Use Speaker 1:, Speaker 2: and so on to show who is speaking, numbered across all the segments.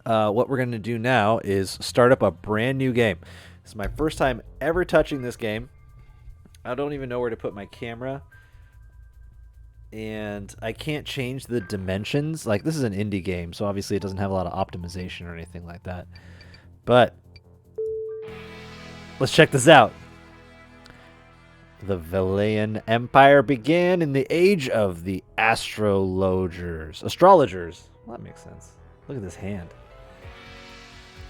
Speaker 1: What we're going to do now is start up a brand new game. This is my first time ever touching this game. I don't even know where to put my camera. And I can't change the dimensions. Like, this is an indie game, so obviously it doesn't have a lot of optimization or anything like that. But let's check this out. The Valayan Empire began in the age of the astrologers. Well, that makes sense. Look at this hand.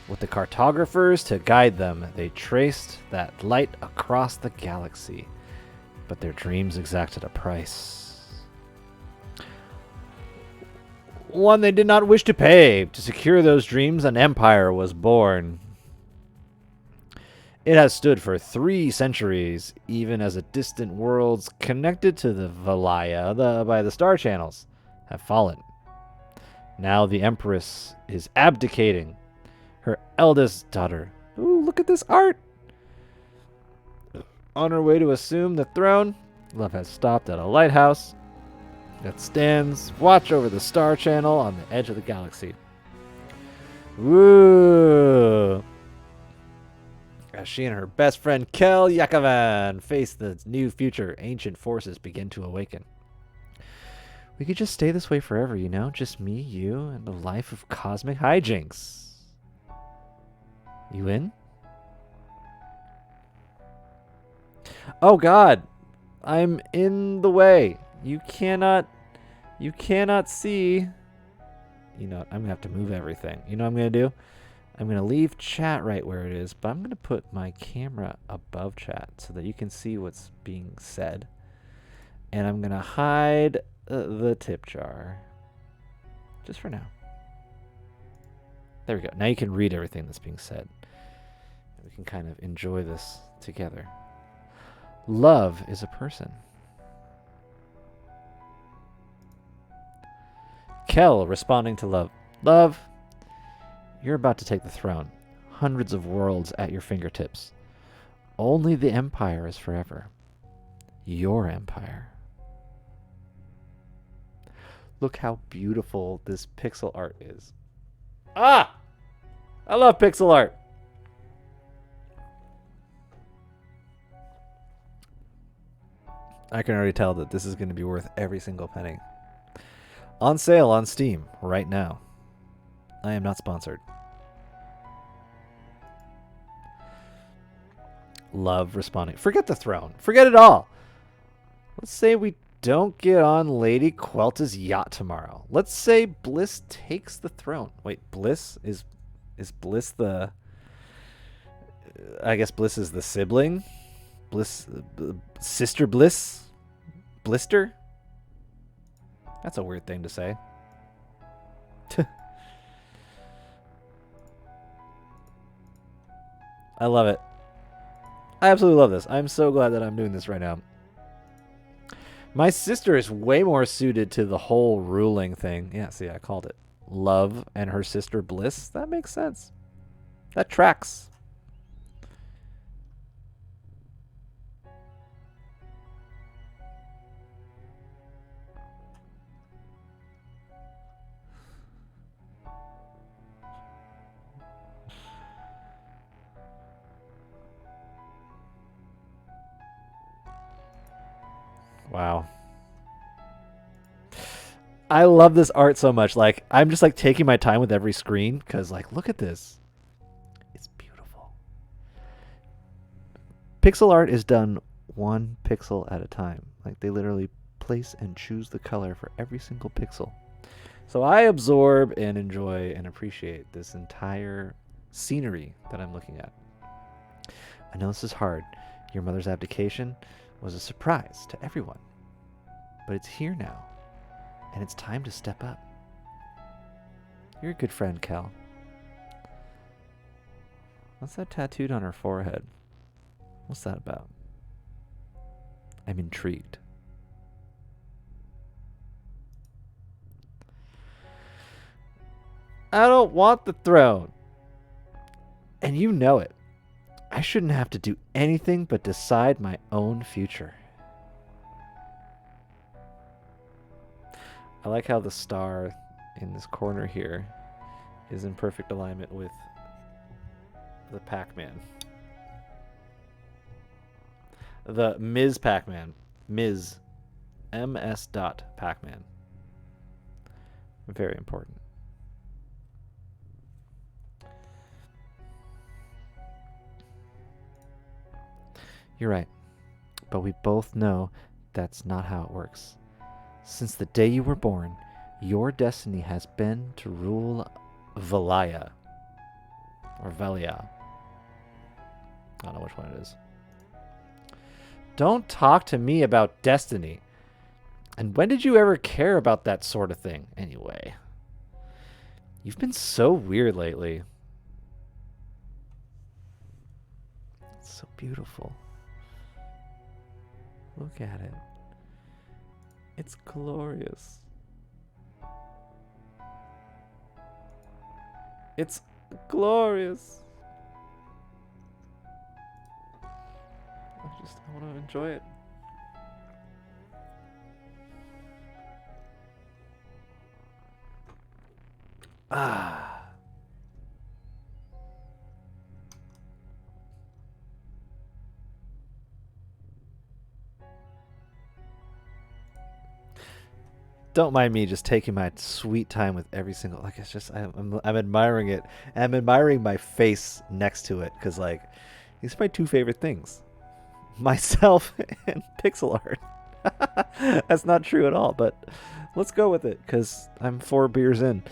Speaker 1: With the cartographers to guide them, they traced that light across the galaxy. But their dreams exacted a price. One they did not wish to pay. To secure those dreams, an empire was born. It has stood for 3 centuries, even as the distant worlds connected to the Valaya by the star channels have fallen. Now the Empress is abdicating. Her eldest daughter. Ooh, look at this art! On her way to assume the throne, Love has stopped at a lighthouse that stands watch over the star channel on the edge of the galaxy. Woo! As she and her best friend Kel Yakovan face the new future, ancient forces begin to awaken. We could just stay this way forever, you know? Just me, you, and a life of cosmic hijinks. You in? Oh god! I'm in the way. You cannot see. You know, I'm gonna have to move everything. You know what I'm gonna do? I'm going to leave chat right where it is, but I'm going to put my camera above chat so that you can see what's being said. And I'm going to hide the tip jar. Just for now. There we go. Now you can read everything that's being said. We can kind of enjoy this together. Love is a person. Kel responding to Love. Love, you're about to take the throne. Hundreds of worlds at your fingertips. Only the Empire is forever. Your empire. Look how beautiful this pixel art is. Ah! I love pixel art. I can already tell that this is going to be worth every single penny. On sale on Steam right now. I am not sponsored. Love responding. Forget the throne. Forget it all. Let's say we don't get on Lady Quelta's yacht tomorrow. Let's say Bliss takes the throne. Wait, Bliss? Is Bliss the... I guess Bliss is the sibling? Bliss... Sister Bliss? Blister? That's a weird thing to say. I love it. I absolutely love this. I'm so glad that I'm doing this right now. My sister is way more suited to the whole ruling thing. Yeah, see, I called it. Love and her sister Bliss. That makes sense. That tracks. Wow. I love this art so much. Like, I'm just like taking my time with every screen because, like, look at this. It's beautiful. Pixel art is done 1 pixel at a time. Like, they literally place and choose the color for every single pixel. So I absorb and enjoy and appreciate this entire scenery that I'm looking at. I know this is hard. Your mother's abdication was a surprise to everyone. But it's here now, and it's time to step up. You're a good friend, Kel. What's that tattooed on her forehead? What's that about? I'm intrigued. I don't want the throne. And you know it. I shouldn't have to do anything but decide my own future. I like how the star in this corner here is in perfect alignment with the Pac-Man. The Ms. Pac-Man. Ms. MS. Pac-Man. Very important. You're right. But we both know that's not how it works. Since the day you were born, your destiny has been to rule Valaya. Or Valia. I don't know which one it is. Don't talk to me about destiny. And when did you ever care about that sort of thing, anyway? You've been so weird lately. It's so beautiful. Look at it. It's glorious. It's glorious. I want to enjoy it. Ah. Don't mind me just taking my sweet time with every single, like, it's just I'm admiring it. I'm admiring my face next to it because, like, these are my two favorite things, myself and pixel art. That's not true at all, but let's go with it because I'm 4 beers in.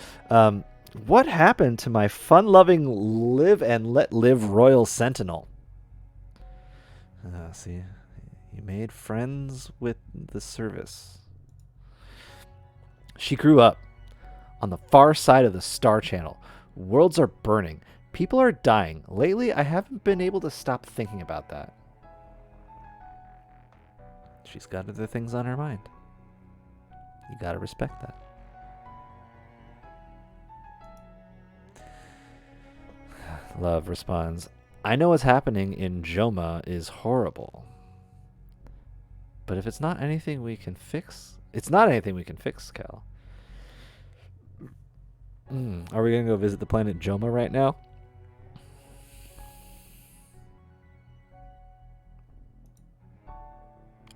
Speaker 1: What happened to my fun-loving live and let live royal sentinel? See, you made friends with the service. She grew up on the far side of the Star Channel. Worlds are burning. People are dying. Lately, I haven't been able to stop thinking about that. She's got other things on her mind. You gotta respect that. Love responds, I know what's happening in Joma is horrible. But if it's not anything we can fix, it's not anything we can fix, Cal. Are we going to go visit the planet Joma right now?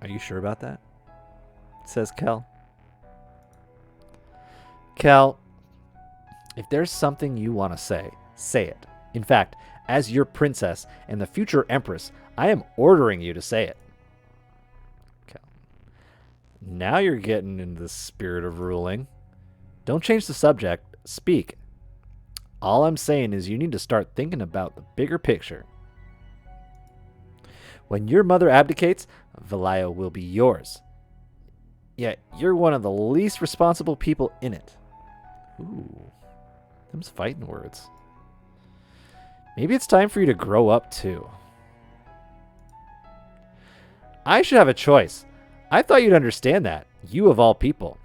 Speaker 1: Are you sure about that? Says Cal. Cal, if there's something you want to say it. In fact, as your princess and the future empress, I am ordering you to say it. Cal. Now you're getting into the spirit of ruling. Don't change the subject. Speak. All I'm saying is you need to start thinking about the bigger picture. When your mother abdicates, Valaya will be yours. Yet you're one of the least responsible people in it. Ooh, them's fighting words. Maybe it's time for you to grow up too. I should have a choice. I thought you'd understand that. You of all people.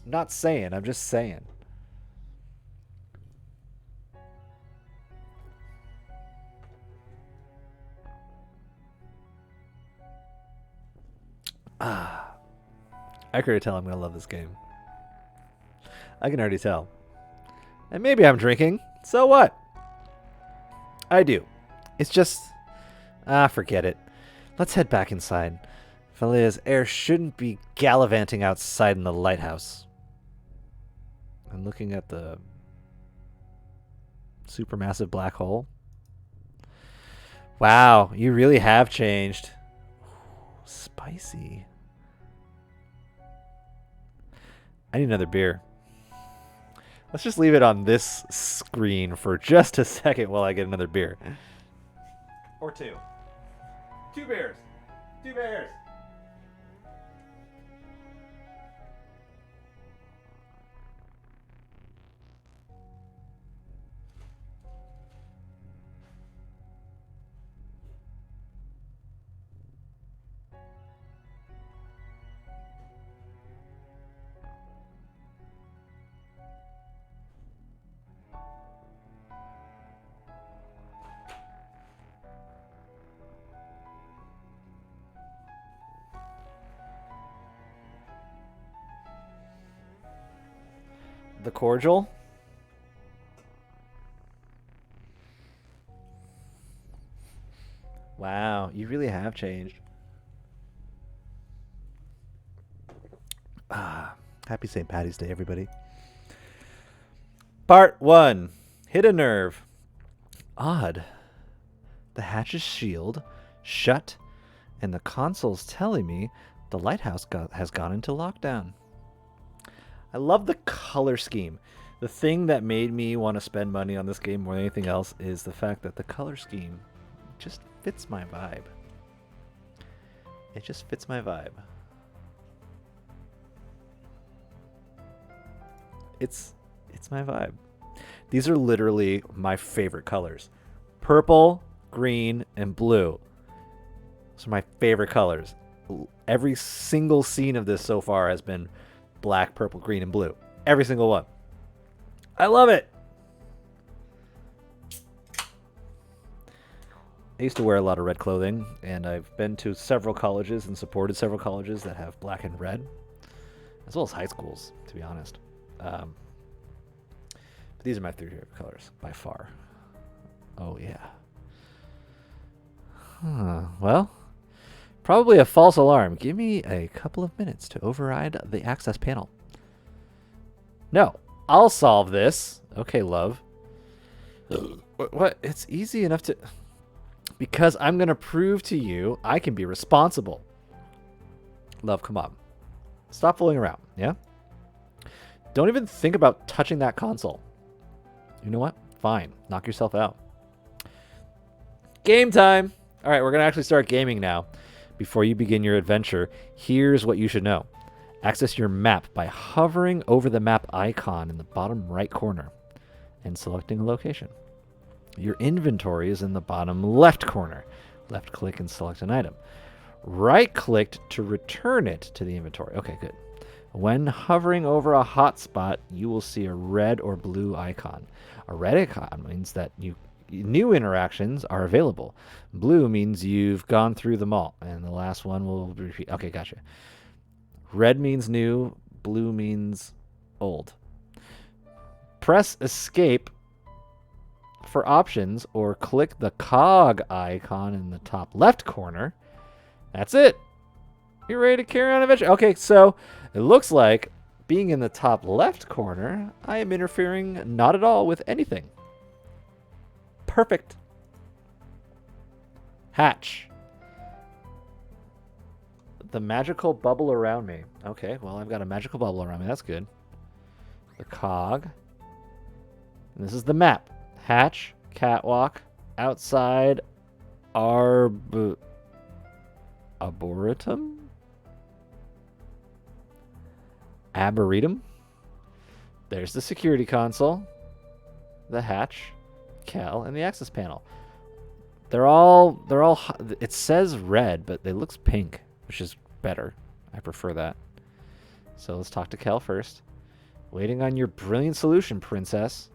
Speaker 1: I'm not saying, I'm just saying. I can already tell I'm going to love this game. I can already tell. And maybe I'm drinking. So what? I do. It's just... forget it. Let's head back inside. Valia's heir shouldn't be gallivanting outside in the lighthouse. I'm looking at the supermassive black hole. Wow, you really have changed. Ooh, spicy. I need another beer. Let's just leave it on this screen for just a second while I get another beer. Or two. 2 beers. 2 beers. The cordial. Wow, you really have changed. Ah, happy St. Patty's Day, everybody. Part 1. Hit a nerve. Odd. The hatch's shield shut, and the console's telling me the lighthouse has gone into lockdown. I love the color scheme. The thing that made me want to spend money on this game more than anything else is the fact that the color scheme just fits my vibe. It just fits my vibe. It's my vibe. These are literally my favorite colors. Purple, green, and blue. Those are my favorite colors. Every single scene of this so far has been black, purple, green, and blue. Every single one. I love it. I used to wear a lot of red clothing, and I've been to several colleges and supported several colleges that have black and red, as well as high schools, to be honest. But these are my three favorite colors, by far. Oh, yeah. Well, probably a false alarm. Give me a couple of minutes to override the access panel. No, I'll solve this. Okay, love. What? It's easy enough to... Because I'm going to prove to you I can be responsible. Love, come on. Stop fooling around, yeah? Don't even think about touching that console. You know what? Fine. Knock yourself out. Game time! Alright, we're going to actually start gaming now. Before you begin your adventure, here's what you should know. Access your map by hovering over the map icon in the bottom right corner and selecting a location. Your inventory is in the bottom left corner. Left click and select an item. Right click to return it to the inventory. Okay, good. When hovering over a hotspot, you will see a red or blue icon. A red icon means that new interactions are available. Blue means you've gone through them all. And the last one will repeat. Okay, gotcha. Red means new. Blue means old. Press escape for options or click the cog icon in the top left corner. That's it. You're ready to carry on adventure. Okay, so it looks like being in the top left corner, I am interfering not at all with anything. Perfect. Hatch. The magical bubble around me. Okay, well, I've got a magical bubble around me. That's good. The cog. And this is the map. Hatch, catwalk, outside, arboretum? Arboretum? There's the security console, the hatch, Cal, and the access panel. They're all, it says red, but it looks pink, which is better. I prefer that. So let's talk to Cal first. Waiting on your brilliant solution, princess.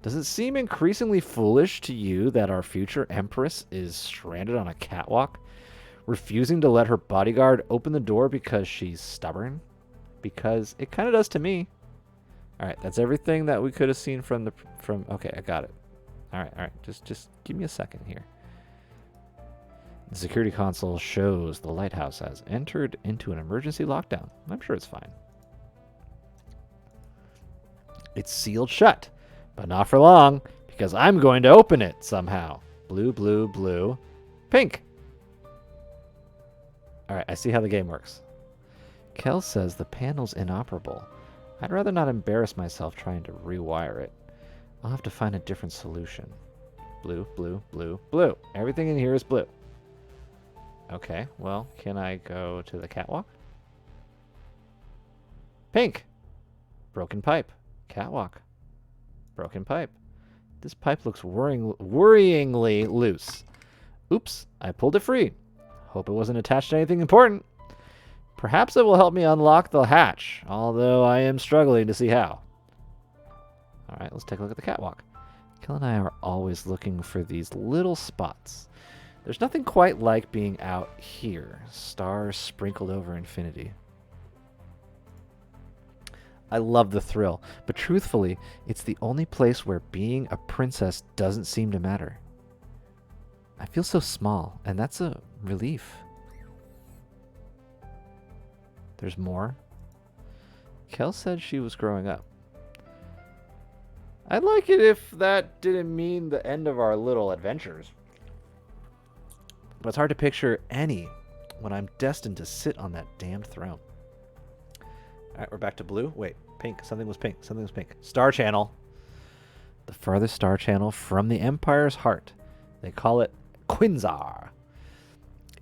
Speaker 1: Does it seem increasingly foolish to you that our future empress is stranded on a catwalk, refusing to let her bodyguard open the door because she's stubborn? Because it kind of does to me. All right, that's everything that we could have seen from okay, I got it. All right. Just give me a second here. The security console shows the lighthouse has entered into an emergency lockdown. I'm sure it's fine. It's sealed shut. But not for long, because I'm going to open it somehow. Blue, blue, blue, pink. Alright, I see how the game works. Kel says the panel's inoperable. I'd rather not embarrass myself trying to rewire it. I'll have to find a different solution. Blue, blue, blue, blue. Everything in here is blue. Okay, well, can I go to the catwalk? Pink. Broken pipe. Catwalk. Broken pipe. This pipe looks worryingly loose. Oops, I pulled it free. Hope it wasn't attached to anything important. Perhaps it will help me unlock the hatch, although I am struggling to see how. Alright, let's take a look at the catwalk. Kel and I are always looking for these little spots. There's nothing quite like being out here. Stars sprinkled over infinity. I love the thrill, but truthfully, it's the only place where being a princess doesn't seem to matter. I feel so small, and that's a relief. There's more. Kel said she was growing up. I'd like it if that didn't mean the end of our little adventures. But it's hard to picture any when I'm destined to sit on that damned throne. Alright, we're back to blue. Wait, pink. Something was pink. Something was pink. Star Channel. The farthest star channel from the Empire's heart. They call it Quinzar.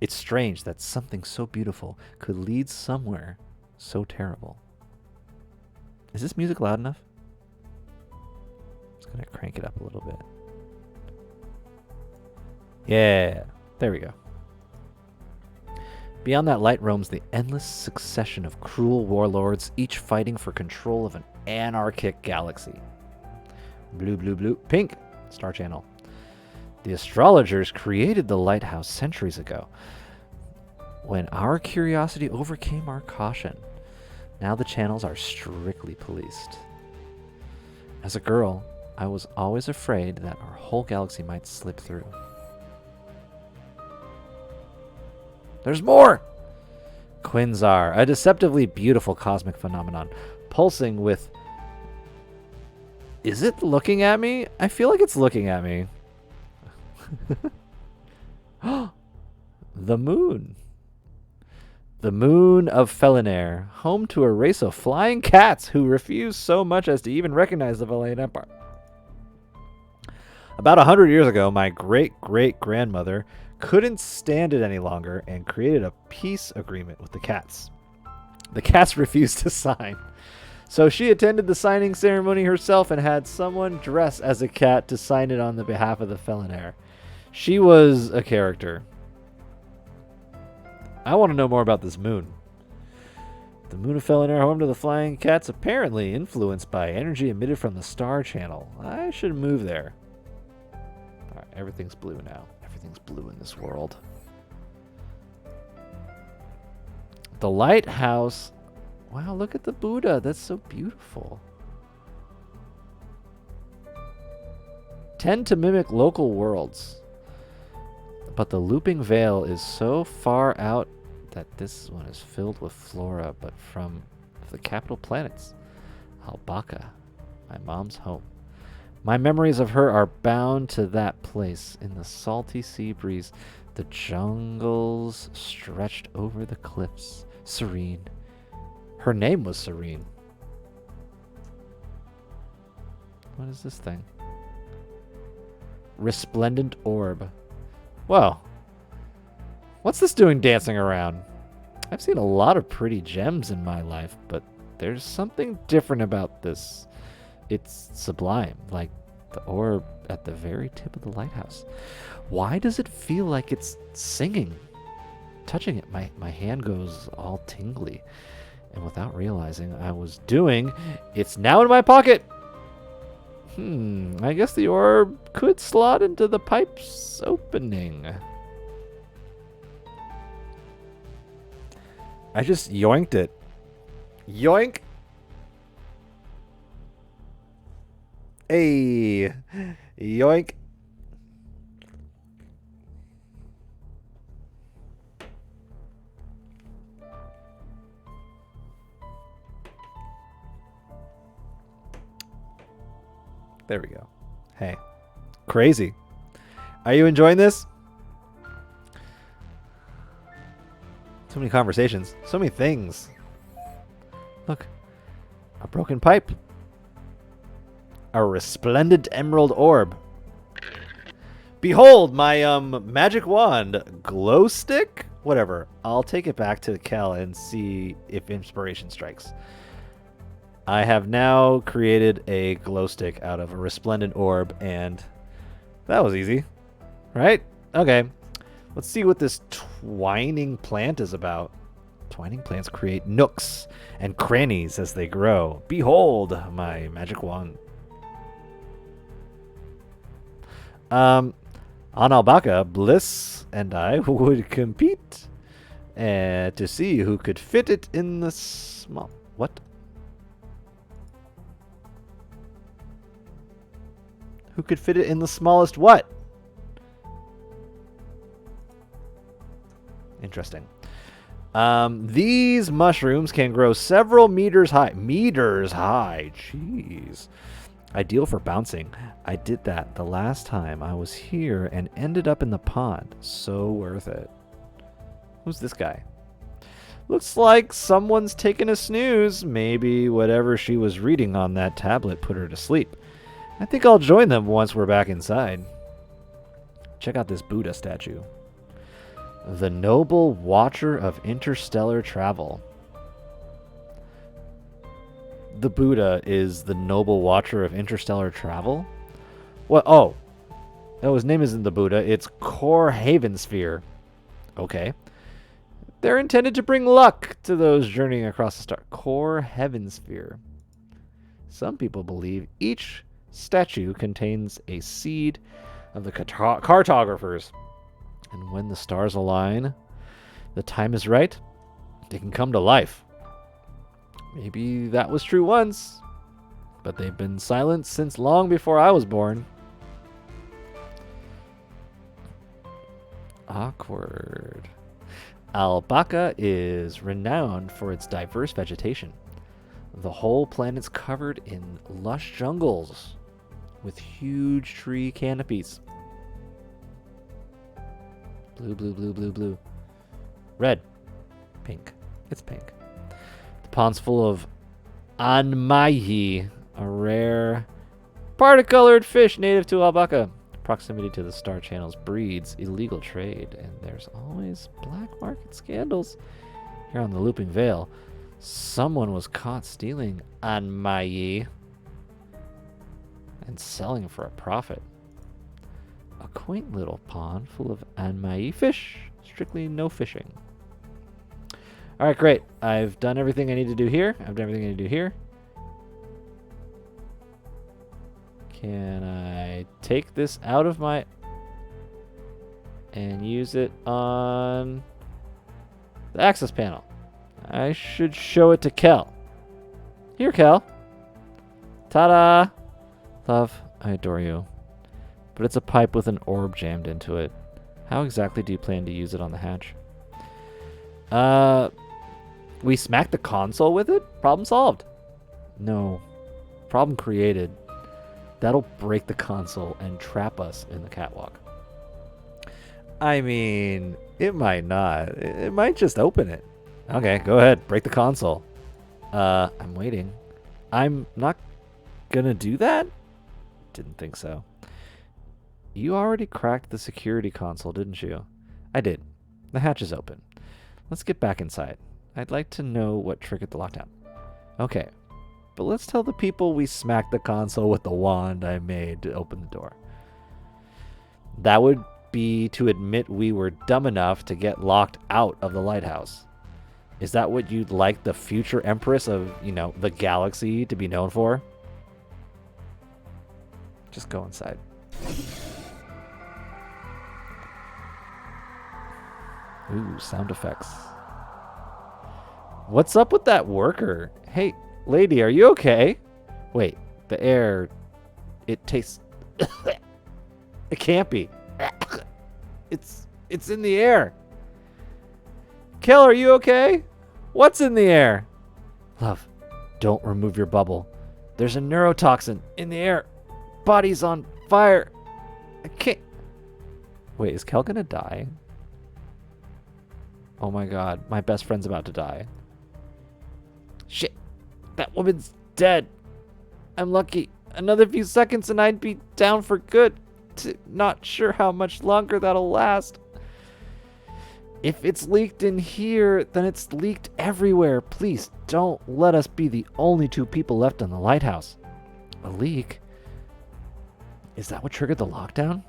Speaker 1: It's strange that something so beautiful could lead somewhere so terrible. Is this music loud enough? I'm just going to crank it up a little bit. Yeah, there we go. Beyond that light roams the endless succession of cruel warlords, each fighting for control of an anarchic galaxy. Blue, blue, blue. Pink. Star Channel. The astrologers created the lighthouse centuries ago, when our curiosity overcame our caution. Now the channels are strictly policed. As a girl, I was always afraid that our whole galaxy might slip through. There's more! Quinzar, a deceptively beautiful cosmic phenomenon, pulsing with... Is it looking at me? I feel like it's looking at me. The moon. The moon of Felinair, home to a race of flying cats who refuse so much as to even recognize the Valayan Empire. About 100 years ago, my great-great-grandmother couldn't stand it any longer and created a peace agreement with the cats. The cats refused to sign, so she attended the signing ceremony herself and had someone dress as a cat to sign it on the behalf of the Felinair. She was a character. I want to know more about this moon. The moon of Felinair, home to the flying cats, apparently influenced by energy emitted from the star channel. I should move there. Alright, everything's blue now. Everything's blue in this world. The lighthouse. Wow, look at the Buddha. That's so beautiful. Tend to mimic local worlds. But the looping veil is so far out that this one is filled with flora, but from the capital planets. Albaca, my mom's home. My memories of her are bound to that place. In the salty sea breeze, the jungles stretched over the cliffs. Serene. Her name was Serene. What is this thing? Resplendent orb. Well, what's this doing dancing around? I've seen a lot of pretty gems in my life, but there's something different about this. It's sublime, like the orb at the very tip of the lighthouse. Why does it feel like it's singing? Touching it, my hand goes all tingly. And without realizing I was doing, it's now in my pocket. I guess the orb could slot into the pipe's opening. I just yoinked it. Yoink! Hey! Yoink! There we go. Hey. Crazy. Are you enjoying this? So many conversations. So many things. Look. A broken pipe. A resplendent emerald orb. Behold my magic wand. Glow stick? Whatever. I'll take it back to Kel and see if inspiration strikes. I have now created a glow stick out of a resplendent orb, and that was easy, right? Okay, let's see what this twining plant is about. Twining plants create nooks and crannies as they grow. Behold my magic wand. On Albaca, Bliss and I would compete to see who could fit it in the small... What? Who could fit it in the smallest what? Interesting. These mushrooms can grow several meters high. Meters high. Jeez. Ideal for bouncing. I did that the last time I was here and ended up in the pond. So worth it. Who's this guy? Looks like someone's taking a snooze. Maybe whatever she was reading on that tablet put her to sleep. I think I'll join them once we're back inside. Check out this Buddha statue. The Noble Watcher of Interstellar Travel. The Buddha is the Noble Watcher of Interstellar Travel? What? Oh. No, his name isn't the Buddha. It's Core Haven Sphere. Okay. They're intended to bring luck to those journeying across the star. Core Heaven Sphere. Some people believe each statue contains a seed of the cartographers. And when the stars align, the time is right, they can come to life. Maybe that was true once, but they've been silent since long before I was born. Awkward. Albaca is renowned for its diverse vegetation. The whole planet's covered in lush jungles with huge tree canopies. Blue, blue, blue, blue, blue. Red. Pink. It's pink. The pond's full of anmaihi, a rare particolored fish native to Albaca. Proximity to the star channels breeds illegal trade, and there's always black market scandals. Here on the Looping Veil, someone was caught stealing anmaihi and selling for a profit. A quaint little pond full of anmaihi fish. Strictly no fishing. Alright, great. I've done everything I need to do here. I've done everything I need to do here. Can I take this out of my... and use it on the access panel? I should show it to Kel. Here, Kel. Ta-da! Love, I adore you. But it's a pipe with an orb jammed into it. How exactly do you plan to use it on the hatch? We smacked the console with it? Problem solved. No. Problem created. That'll break the console and trap us in the catwalk. I mean, it might not. It might just open it. Okay, go ahead. Break the console. I'm waiting. I'm not gonna do that? Didn't think so. You already cracked the security console, didn't you? I did. The hatch is open. Let's get back inside. I'd like to know what triggered the lockdown. Okay, but let's tell the people we smacked the console with the wand I made to open the door. That would be to admit we were dumb enough to get locked out of the lighthouse. Is that what you'd like the future empress of, the galaxy to be known for? Just go inside. Ooh, sound effects. What's up with that worker? Hey, lady, are you okay? Wait, the air, it tastes... It can't be. It's in the air. Kel, are you okay? What's in the air? Love, don't remove your bubble. There's a neurotoxin in the air. Body's on fire. I can't... Wait, is Kel gonna die? Oh my god, my best friend's about to die. Shit, that woman's dead. I'm lucky. Another few seconds and I'd be down for good. Not sure how much longer that'll last. If it's leaked in here, then it's leaked everywhere. Please don't let us be the only two people left in the lighthouse. A leak? Is that what triggered the lockdown?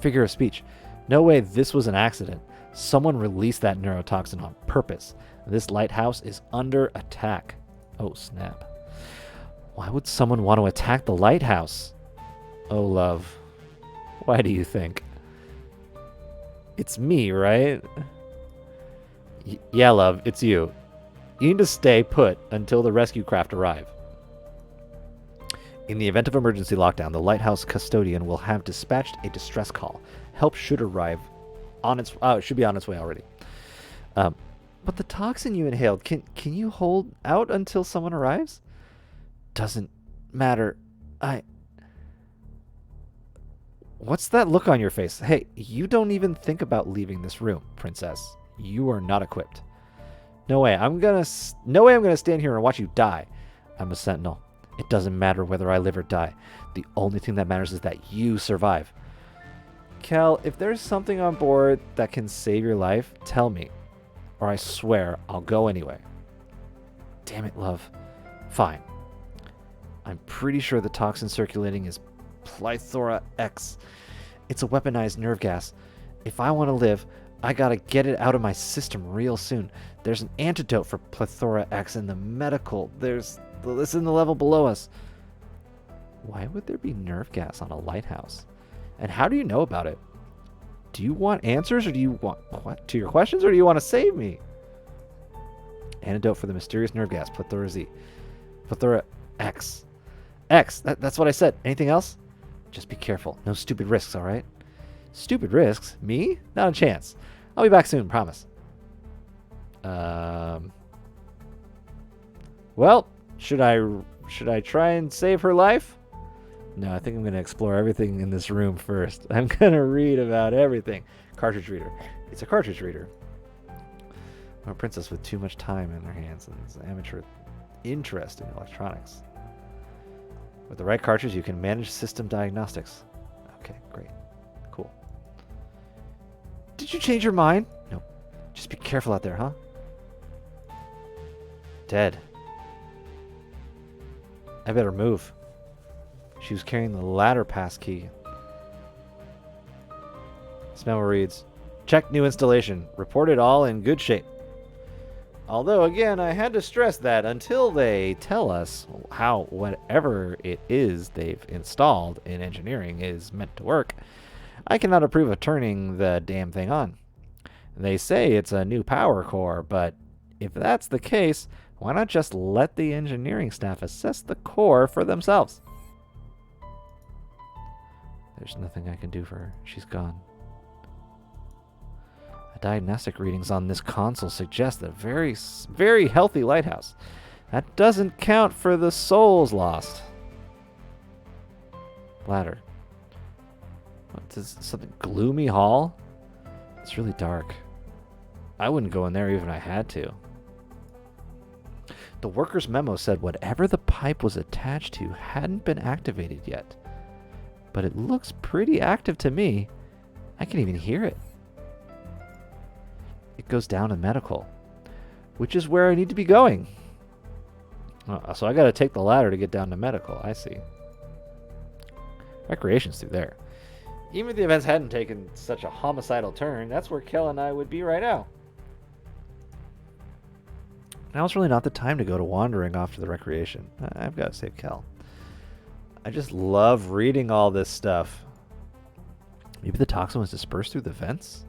Speaker 1: Figure of speech. No way this was an accident. Someone released that neurotoxin on purpose. This lighthouse is under attack. Oh, snap. Why would someone want to attack the lighthouse? Oh, love. Why do you think? It's me, right? Yeah, love, it's you. You need to stay put until the rescue craft arrive. In the event of emergency lockdown, the lighthouse custodian will have dispatched a distress call. Help should arrive on its... Oh, it should be on its way already. But the toxin you inhaled, can you hold out until someone arrives? Doesn't matter. What's that look on your face? Hey, you don't even think about leaving this room, princess. You are not equipped. No way I'm gonna stand here and watch you die. I'm a sentinel. It doesn't matter whether I live or die. The only thing that matters is that you survive. Kel, if there's something on board that can save your life, tell me. Or I swear I'll go anyway. Damn it, love. Fine. I'm pretty sure the toxin circulating is Plethora X. It's a weaponized nerve gas. If I want to live, I gotta get it out of my system real soon. There's an antidote for Plethora X in the medical. It's in the level below us. Why would there be nerve gas on a lighthouse? And how do you know about it? Do you want answers, or do you want to your questions, or do you want to save me? Antidote for the mysterious nerve gas, Plethora Z. Plethora X. X, that's what I said. Anything else? Just be careful. No stupid risks, alright? Stupid risks? Me? Not a chance. I'll be back soon, promise. Well, should I try and save her life? No, I think I'm going to explore everything in this room first. I'm going to read about everything. Cartridge reader. It's a cartridge reader. I'm a princess with too much time in her hands and an amateur interest in electronics. With the right cartridge, you can manage system diagnostics. Okay, great. Cool. Did you change your mind? Nope. Just be careful out there, huh? Dead. I better move. She was carrying the ladder pass key. This memo reads, check new installation. Reported all in good shape. Although, again, I had to stress that until they tell us how whatever it is they've installed in engineering is meant to work, I cannot approve of turning the damn thing on. They say it's a new power core, but if that's the case, why not just let the engineering staff assess the core for themselves? There's nothing I can do for her. She's gone. The diagnostic readings on this console suggest a very, very healthy lighthouse. That doesn't count for the souls lost. Ladder. What is something? Gloomy hall? It's really dark. I wouldn't go in there even if I had to. The worker's memo said whatever the pipe was attached to hadn't been activated yet. But it looks pretty active to me. I can even hear it. It goes down to medical, which is where I need to be going. So I gotta take the ladder to get down to medical. I see. Recreation's through there. Even if the events hadn't taken such a homicidal turn, that's where Kel and I would be right now. Now's really not the time to go to wandering off to the recreation. I've got to save Kel. I just love reading all this stuff. Maybe the toxin was dispersed through the vents?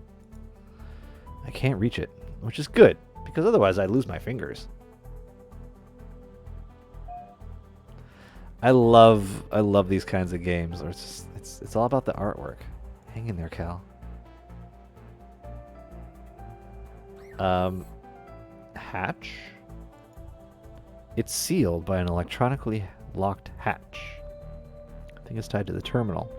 Speaker 1: I can't reach it, which is good, because otherwise I'd lose my fingers. I love these kinds of games where it's all about the artwork. Hang in there, Cal. Hatch? It's sealed by an electronically locked hatch. I think it's tied to the terminal.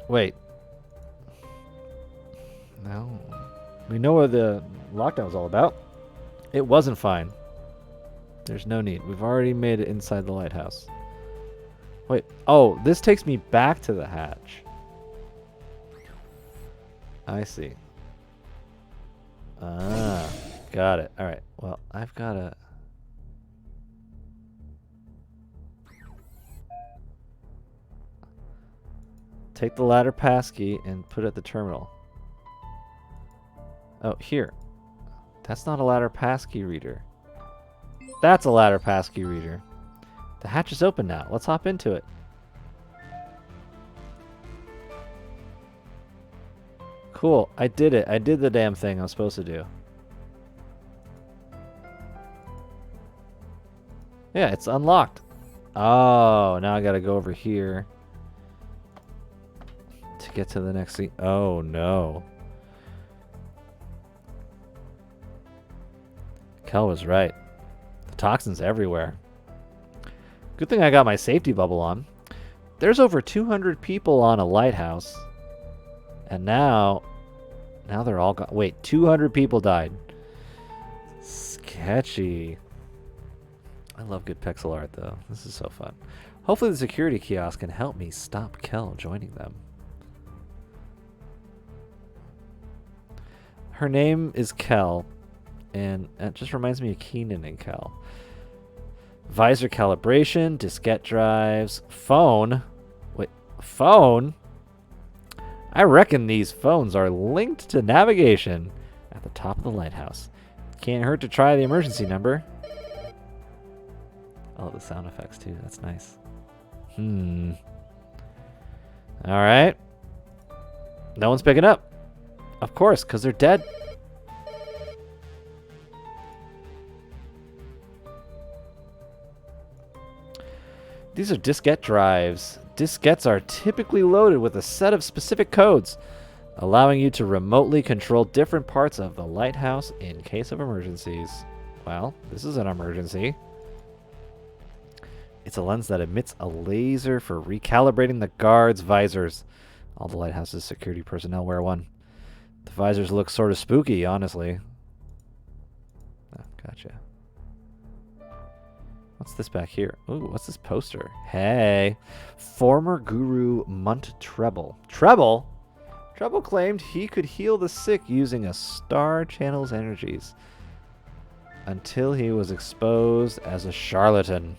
Speaker 1: Wait. No. We know what the lockdown was all about. It wasn't fine. There's no need. We've already made it inside the lighthouse. Wait. Oh, this takes me back to the hatch. I see. Ah, got it. All right. Well, I've got to... take the ladder passkey and put it at the terminal. Oh, here. That's not a ladder passkey reader. That's a ladder passkey reader. The hatch is open now. Let's hop into it. Cool. I did it. I did the damn thing I was supposed to do. Yeah, it's unlocked. Oh, now I gotta go over here to get to the next scene. Oh, no. Kel was right. The toxin's everywhere. Good thing I got my safety bubble on. There's over 200 people on a lighthouse. And now they're all gone. Wait, 200 people died. Sketchy. I love good pixel art, though. This is so fun. Hopefully the security kiosk can help me stop Kel joining them. Her name is Kel, and it just reminds me of Keenan and Kel. Visor calibration, diskette drives, phone. Wait, phone? I reckon these phones are linked to navigation at the top of the lighthouse. Can't hurt to try the emergency number. Oh, the sound effects too. That's nice. Alright. No one's picking up. Of course, because they're dead. These are diskette drives. Diskettes are typically loaded with a set of specific codes, allowing you to remotely control different parts of the lighthouse in case of emergencies. Well, this is an emergency. It's a lens that emits a laser for recalibrating the guards' visors. All the lighthouse's security personnel wear one. The visors look sort of spooky, honestly. Oh, gotcha. What's this back here? Ooh, what's this poster? Hey. Former guru Munt Treble. Treble? Treble claimed he could heal the sick using a star channel's energies. Until he was exposed as a charlatan.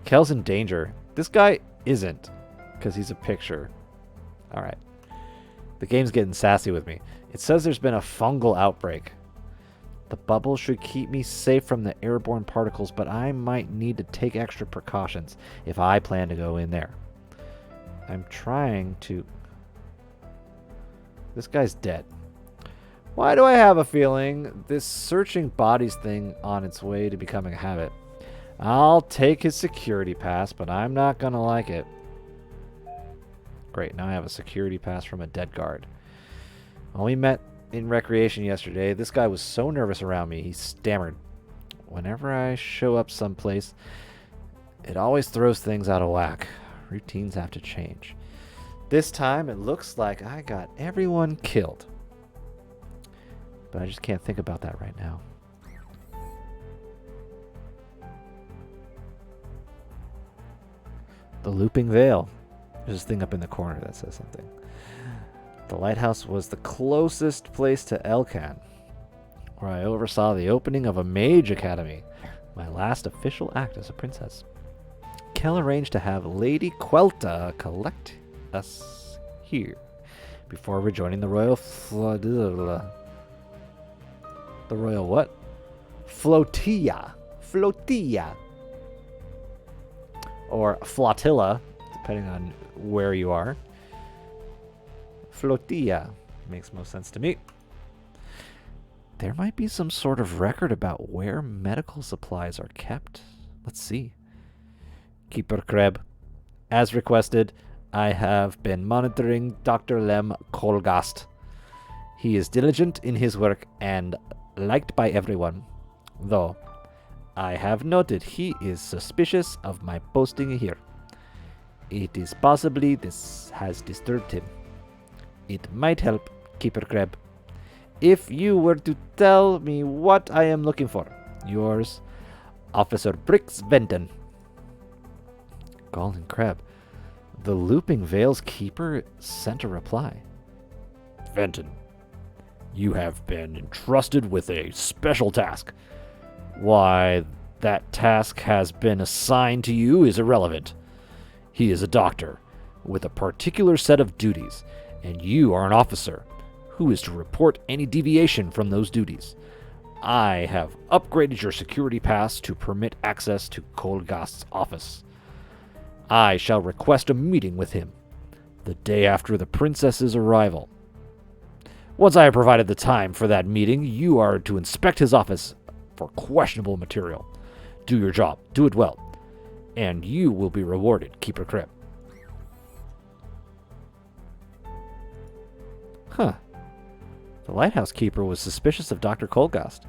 Speaker 1: Kel's in danger. This guy isn't, because he's a picture. Alright. The game's getting sassy with me. It says there's been a fungal outbreak. The bubble should keep me safe from the airborne particles, but I might need to take extra precautions if I plan to go in there. I'm trying to... This guy's dead. Why do I have a feeling this searching bodies thing on its way to becoming a habit? I'll take his security pass, but I'm not gonna like it. Great, now I have a security pass from a dead guard. When we met in recreation yesterday, this guy was so nervous around me, he stammered. Whenever I show up someplace, it always throws things out of whack. Routines have to change. This time, it looks like I got everyone killed. But I just can't think about that right now. The Looping Veil. There's this thing up in the corner that says something. The lighthouse was the closest place to Elkan, where I oversaw the opening of a mage academy, my last official act as a princess. Kel arranged to have Lady Quelta collect us here before rejoining the royal the royal what? Flotilla. Flotilla. Or flotilla, depending on where you are. Flotilla makes most sense to me. There might be some sort of record about where medical supplies are kept. Let's see. Keeper Kreb. As requested, I have been monitoring Dr. Lem Kolgast. He is diligent in his work and liked by everyone. Though, I have noted he is suspicious of my posting here. It is possibly this has disturbed him. It might help, Keeper Kreb, if you were to tell me what I am looking for. Yours, Officer Brix Venton. Golden Kreb. The Looping Veil's keeper sent a reply. Venton, you have been entrusted with a special task. Why that task has been assigned to you is irrelevant. He is a doctor with a particular set of duties, and you are an officer who is to report any deviation from those duties. I have upgraded your security pass to permit access to Kolgast's office. I shall request a meeting with him the day after the princess's arrival. Once I have provided the time for that meeting, you are to inspect his office for questionable material. Do your job. Do it well. And you will be rewarded, Keeper Crib. Huh. The lighthouse keeper was suspicious of Dr. Kolgast.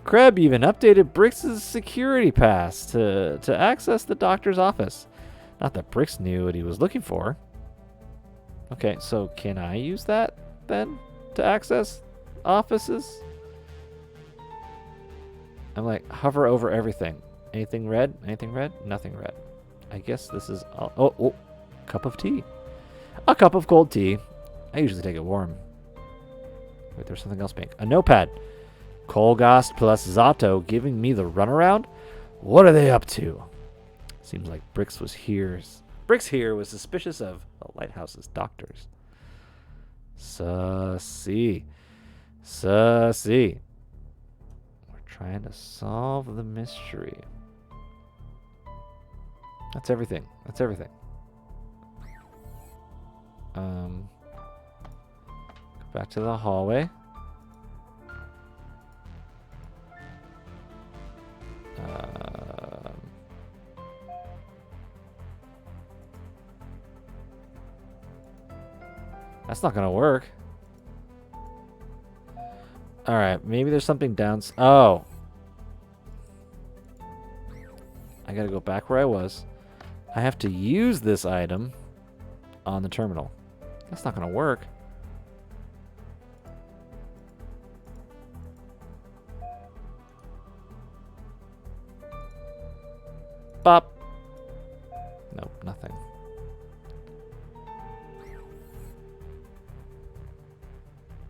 Speaker 1: Kreb even updated Brix's security pass to access the doctor's office. Not that Brix knew what he was looking for. Okay, so can I use that then to access offices? I'm like, hover over everything. Anything red? Anything red? Nothing red. I guess this is... Oh, cup of tea. A cup of cold tea. I usually take it warm. Wait, there's something else pink. A notepad. Kolgast plus Zato giving me the runaround? What are they up to? Seems like Brix here was suspicious of the lighthouse's doctors. Sussy. We're trying to solve the mystery. That's everything. Go back to the hallway. That's not gonna work. Alright, maybe there's something down... Oh! I gotta go back where I was. I have to use this item on the terminal. That's not gonna work. Bop! Nope, nothing.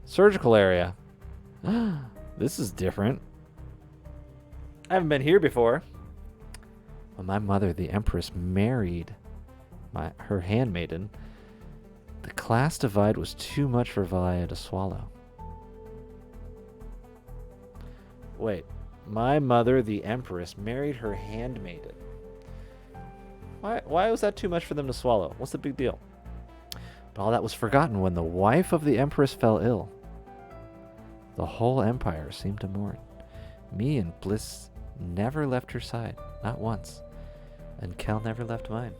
Speaker 1: Surgical area. This is different. I haven't been here before. When my mother, the Empress, married her handmaiden, the class divide was too much for Valia to swallow. Wait. My mother, the Empress, married her handmaiden. Why was that too much for them to swallow? What's the big deal? But all that was forgotten when the wife of the Empress fell ill. The whole empire seemed to mourn. Me and Bliss never left her side, not once. And Kel never left mine.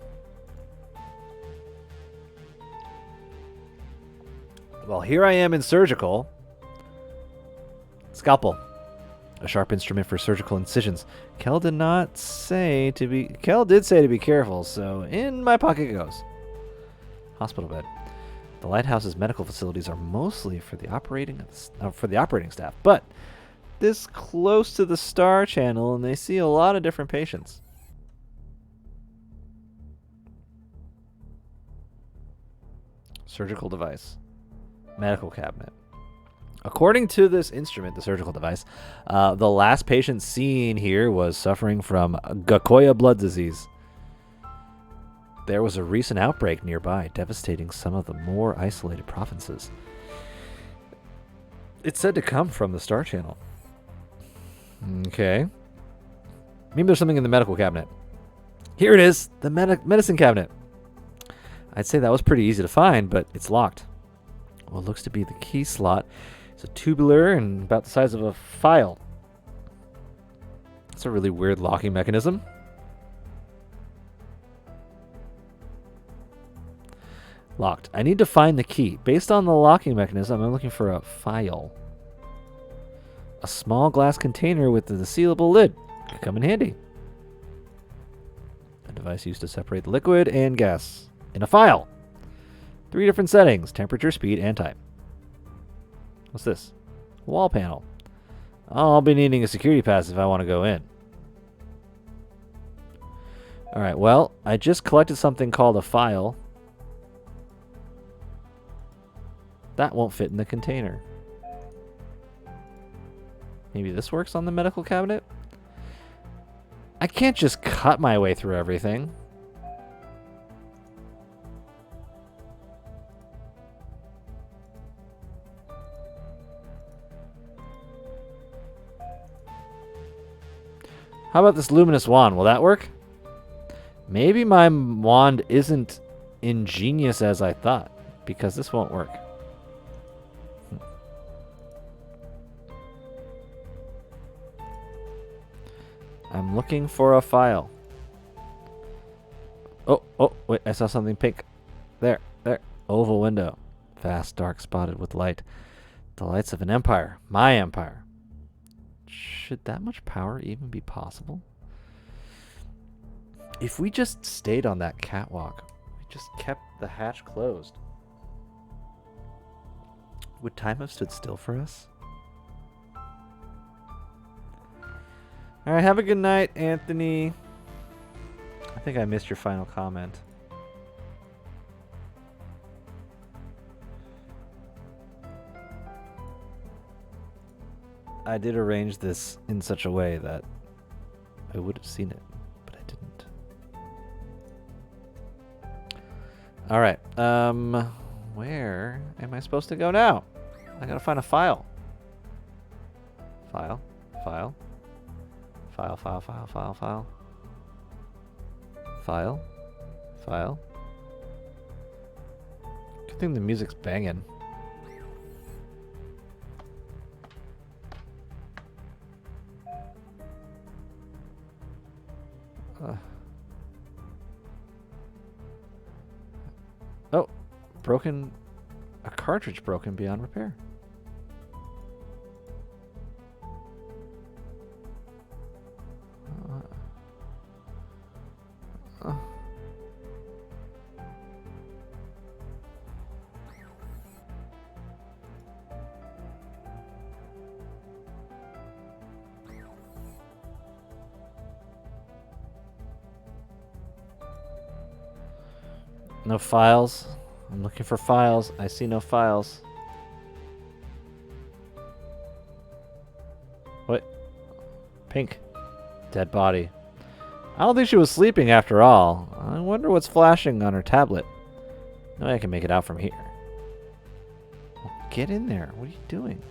Speaker 1: Well, here I am in surgical. Scalpel. A sharp instrument for surgical incisions. Kel did say to be careful, so in my pocket it goes. Hospital bed. The lighthouse's medical facilities are mostly for the operating staff, but this close to the Star Channel, and they see a lot of different patients. Surgical device. Medical cabinet. According to this instrument, the surgical device, the last patient seen here was suffering from Gakoya blood disease. There was a recent outbreak nearby, devastating some of the more isolated provinces. It's said to come from the Star Channel. Okay. Maybe there's something in the medical cabinet. Here it is, the medicine cabinet. I'd say that was pretty easy to find, but it's locked. What looks to be the key slot is a tubular and about the size of a file. That's a really weird locking mechanism. Locked. I need to find the key. Based on the locking mechanism, I'm looking for a file. A small glass container with the sealable lid. Could come in handy. A device used to separate liquid and gas. In a file. 3 different settings. Temperature, speed, and time. What's this? Wall panel. I'll be needing a security pass if I want to go in. Alright, well, I just collected something called a file. That won't fit in the container. Maybe this works on the medical cabinet? I can't just cut my way through everything. How about this luminous wand? Will that work? Maybe my wand isn't ingenious as I thought, because this won't work. I'm looking for a file. Oh, wait, I saw something pink. There. Oval window. Vast, dark, spotted with light. The lights of an empire. My empire. Should that much power even be possible? If we just stayed on that catwalk, we just kept the hatch closed, would time have stood still for us? Alright, have a good night, Anthony. I think I missed your final comment. I did arrange this in such a way that I would have seen it, but I didn't. Alright, where am I supposed to go now? I gotta find a file. File. Good thing the music's banging. Oh, broken. A cartridge broken beyond repair. No files. I'm looking for files. I see no files. What? Pink. Dead body. I don't think she was sleeping after all. I wonder what's flashing on her tablet. No way I can make it out from here. Well, get in there. What are you doing?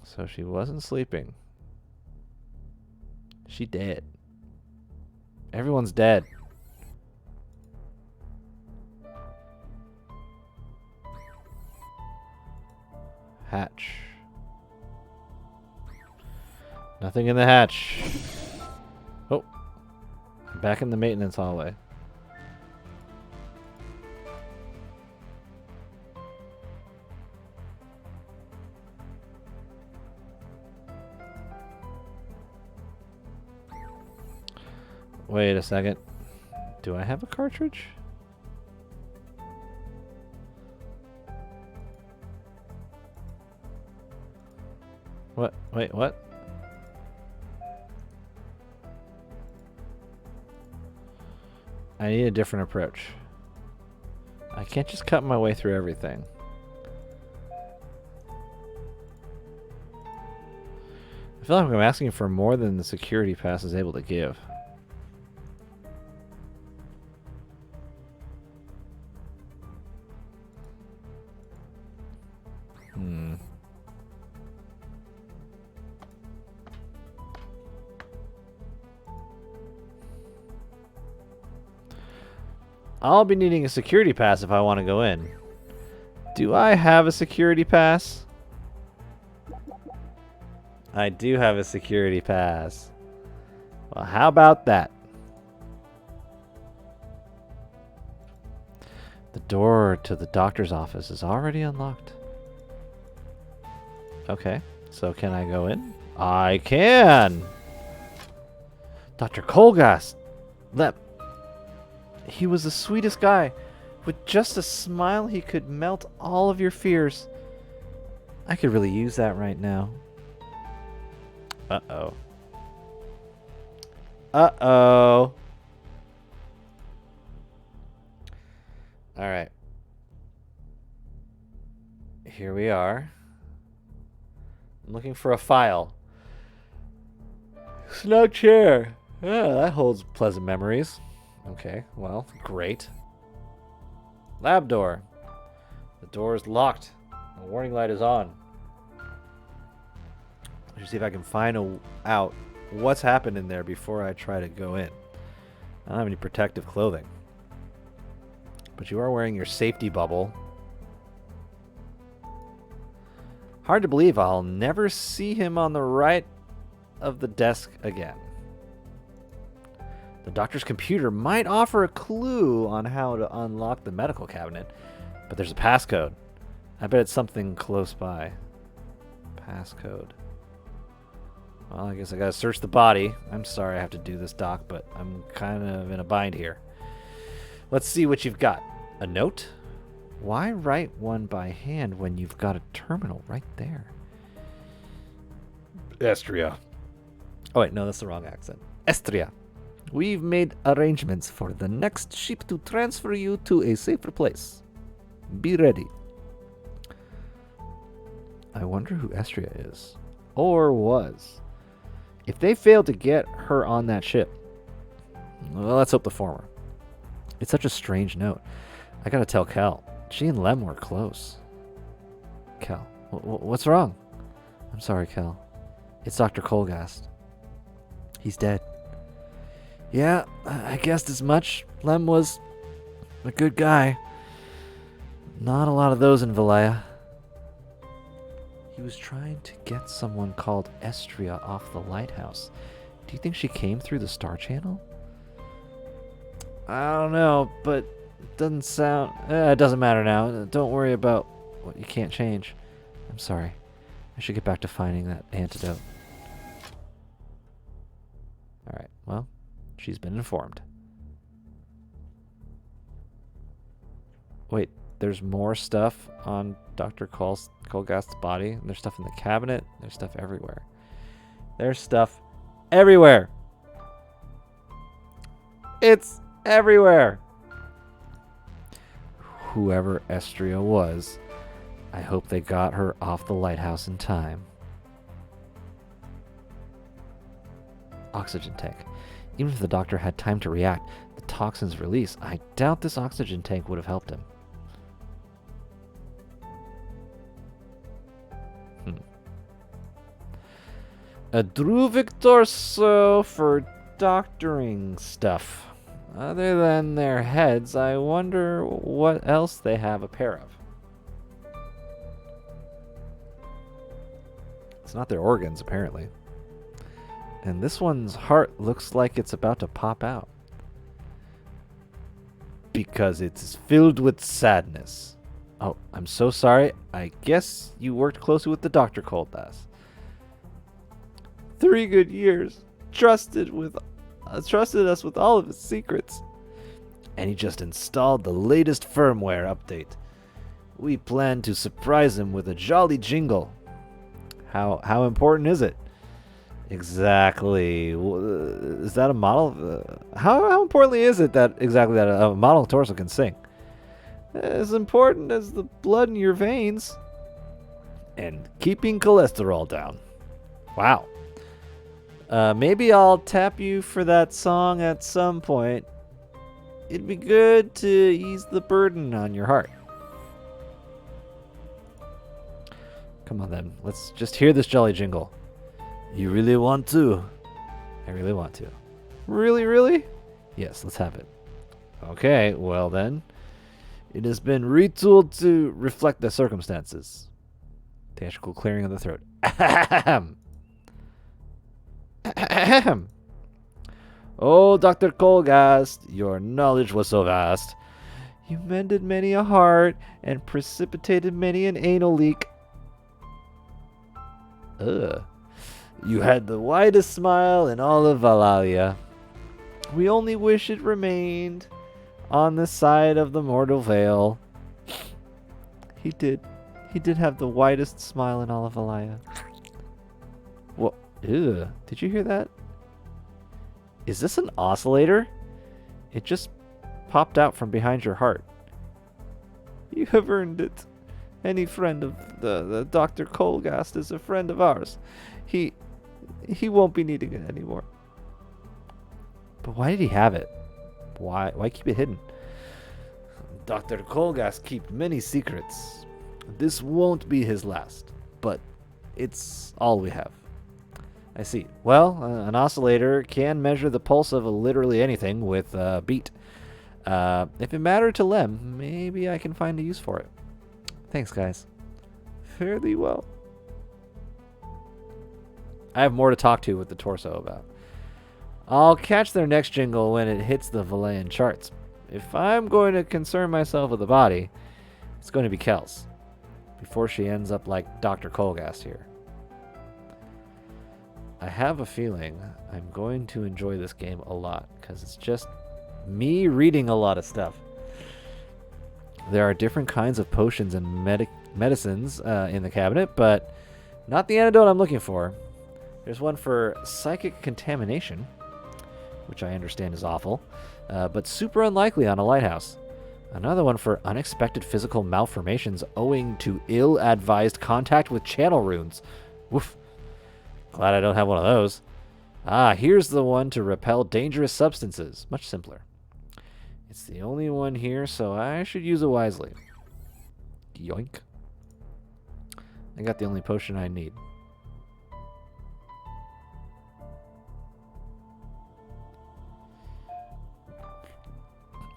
Speaker 1: So she wasn't sleeping. She dead. Everyone's dead. Hatch. Nothing in the hatch. Oh. I'm back in the maintenance hallway. Wait a second. Do I have a cartridge? What? Wait, what? I need a different approach. I can't just cut my way through everything. I feel like I'm asking for more than the security pass is able to give. I'll be needing a security pass if I want to go in. Do I have a security pass? I do have a security pass. Well, how about that? The door to the doctor's office is already unlocked. Okay, so can I go in? I can! Dr. Colgas! He was the sweetest guy. With just a smile, he could melt all of your fears. I could really use that right now. Uh-oh. Uh-oh. Alright. Here we are. I'm looking for a file. Snug chair. Yeah, that holds pleasant memories. Okay, well, great. Lab door. The door is locked. The warning light is on. I should see if I can find out what's happened in there before I try to go in. I don't have any protective clothing. But you are wearing your safety bubble. Hard to believe I'll never see him on the right of the desk again. The doctor's computer might offer a clue on how to unlock the medical cabinet, but there's a passcode. I bet it's something close by. Passcode. Well, I guess I gotta search the body. I'm sorry I have to do this, Doc, but I'm kind of in a bind here. Let's see what you've got. A note? Why write one by hand when you've got a terminal right there? Estria. Oh, wait, no, that's the wrong accent. Estria. We've made arrangements for the next ship to transfer you to a safer place. Be ready. I wonder who Estria is. Or was. If they failed to get her on that ship, well, let's hope the former. It's such a strange note. I gotta tell Cal. She and Lem were close. Cal, what's wrong? I'm sorry, Cal. It's Dr. Colgast. He's dead. Yeah, I guessed as much. Lem was a good guy. Not a lot of those in Valaya. He was trying to get someone called Estria off the lighthouse. Do you think she came through the Star Channel? I don't know, but it doesn't sound... it doesn't matter now. Don't worry about what you can't change. I'm sorry. I should get back to finding that antidote. Alright, well, she's been informed. Wait, there's more stuff on Dr. Colgast's body. There's stuff in the cabinet. There's stuff everywhere. There's stuff everywhere. It's everywhere. Whoever Estria was, I hope they got her off the lighthouse in time. Oxygen tank. Even if the doctor had time to react, the toxins release, I doubt this oxygen tank would have helped him. A Druvic torso for doctoring stuff. Other than their heads, I wonder what else they have a pair of. It's not their organs, apparently. And this one's heart looks like it's about to pop out. Because it's filled with sadness. Oh, I'm so sorry. I guess you worked closely with the Dr. Coldas. 3 good years. Trusted us with all of his secrets. And he just installed the latest firmware update. We plan to surprise him with a jolly jingle. How important is it? Exactly. Is that a model? How importantly is it that exactly that a model torso can sing? As important as the blood in your veins. And keeping cholesterol down. Wow. Maybe I'll tap you for that song at some point. It'd be good to ease the burden on your heart. Come on then, let's just hear this jolly jingle. You really want to? I really want to. Really, really? Yes, let's have it. Okay, well then. It has been retooled to reflect the circumstances. Theatrical clearing of the throat. Ahem. Ahem. Oh, Dr. Colgast, your knowledge was so vast. You mended many a heart and precipitated many an anal leak. You had the widest smile in all of Valalia. We only wish it remained on the side of the mortal veil. He did have the widest smile in all of Valalia. What? Ew. Did you hear that? Is this an oscillator? It just popped out from behind your heart. You have earned it. Any friend of the Dr. Colgast is a friend of ours. He won't be needing it anymore. But why did he have it? Why keep it hidden? Dr. Colgast keeps many secrets. This won't be his last, but it's all we have. I see. Well, an oscillator can measure the pulse of literally anything with a beat. If it mattered to Lem, maybe I can find a use for it. Thanks, guys. Fare thee well. I have more to talk to with the torso about. I'll catch their next jingle when it hits the Valayan charts. If I'm going to concern myself with the body, it's going to be Kels. Before she ends up like Dr. Colgast here. I have a feeling I'm going to enjoy this game a lot, because it's just me reading a lot of stuff. There are different kinds of potions and medicines in the cabinet, but not the antidote I'm looking for. There's one for psychic contamination, which I understand is awful, but super unlikely on a lighthouse. Another one for unexpected physical malformations owing to ill-advised contact with channel runes. Woof. Glad I don't have one of those. Ah, here's the one to repel dangerous substances. Much simpler. It's the only one here, so I should use it wisely. Yoink. I got the only potion I need.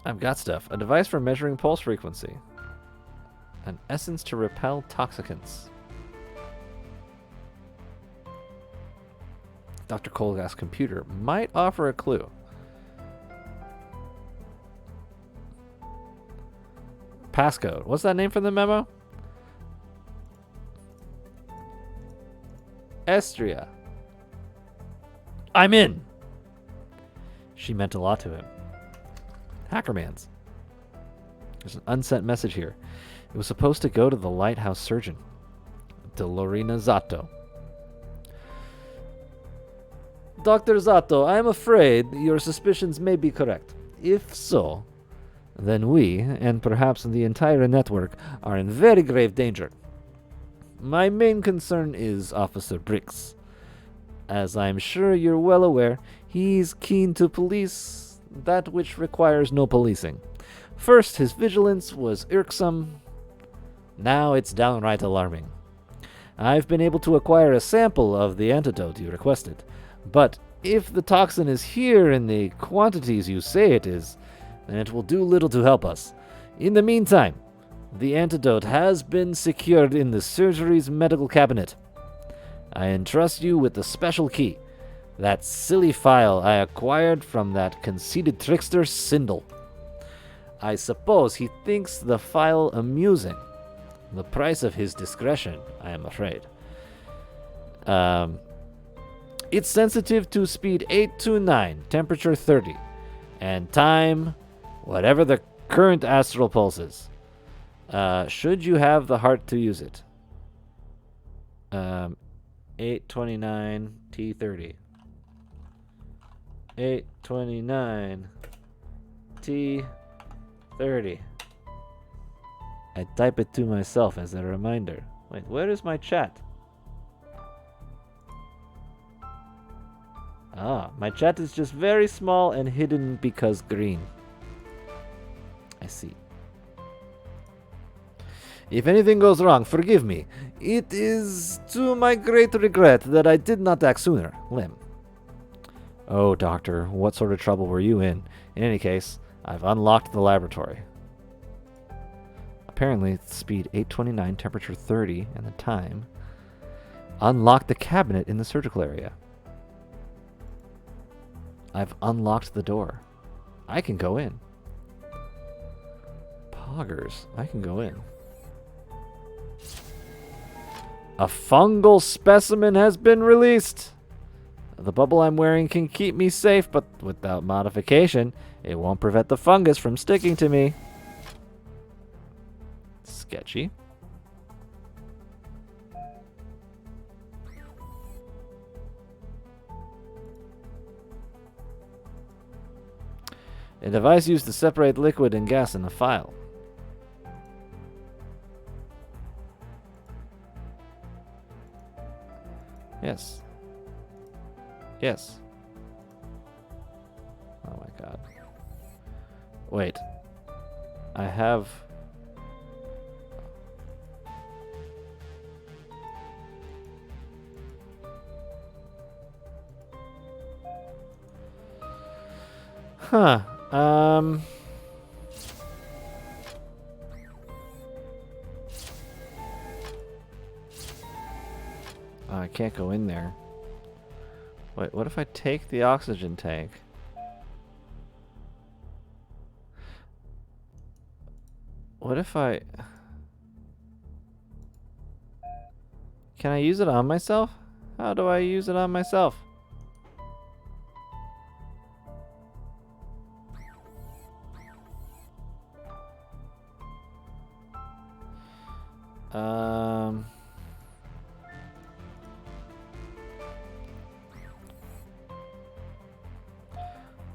Speaker 1: I've got stuff. A device for measuring pulse frequency. An essence to repel toxicants. Dr. Colgast's computer might offer a clue. Passcode. What's that name for the memo? Estria. I'm in. She meant a lot to him. Hackermans. There's an unsent message here. It was supposed to go to the lighthouse surgeon, Delorina Zato. Dr. Zato, I am afraid your suspicions may be correct. If so, then we, and perhaps the entire network, are in very grave danger. My main concern is Officer Briggs. As I'm sure you're well aware, he's keen to police that which requires no policing. First, his vigilance was irksome. Now it's downright alarming. I've been able to acquire a sample of the antidote you requested, but if the toxin is here in the quantities you say it is, then it will do little to help us. In the meantime, the antidote has been secured in the surgery's medical cabinet. I entrust you with the special key, that silly file I acquired from that conceited trickster Sindel. I suppose he thinks the file amusing. The price of his discretion, I am afraid. It's sensitive to speed 829, temperature 30, and time, whatever the current astral pulse is. Should you have the heart to use it. 829 T30. 829 T30. I type it to myself as a reminder. Wait, where is my chat? Ah, my chat is just very small and hidden because green. I see. If anything goes wrong, forgive me. It is to my great regret that I did not act sooner. Lim. Oh, Doctor, what sort of trouble were you in? In any case, I've unlocked the laboratory. Apparently, it's speed 829, temperature 30, and the time. Unlock the cabinet in the surgical area. I've unlocked the door. I can go in. Poggers, I can go in. A fungal specimen has been released. The bubble I'm wearing can keep me safe, but without modification, it won't prevent the fungus from sticking to me. Sketchy. A device used to separate liquid and gas in a file. Yes. Yes. Oh my god. Wait. I have... Huh. Oh, I can't go in there. Wait, what if I take the oxygen tank? What if I... Can I use it on myself? How do I use it on myself?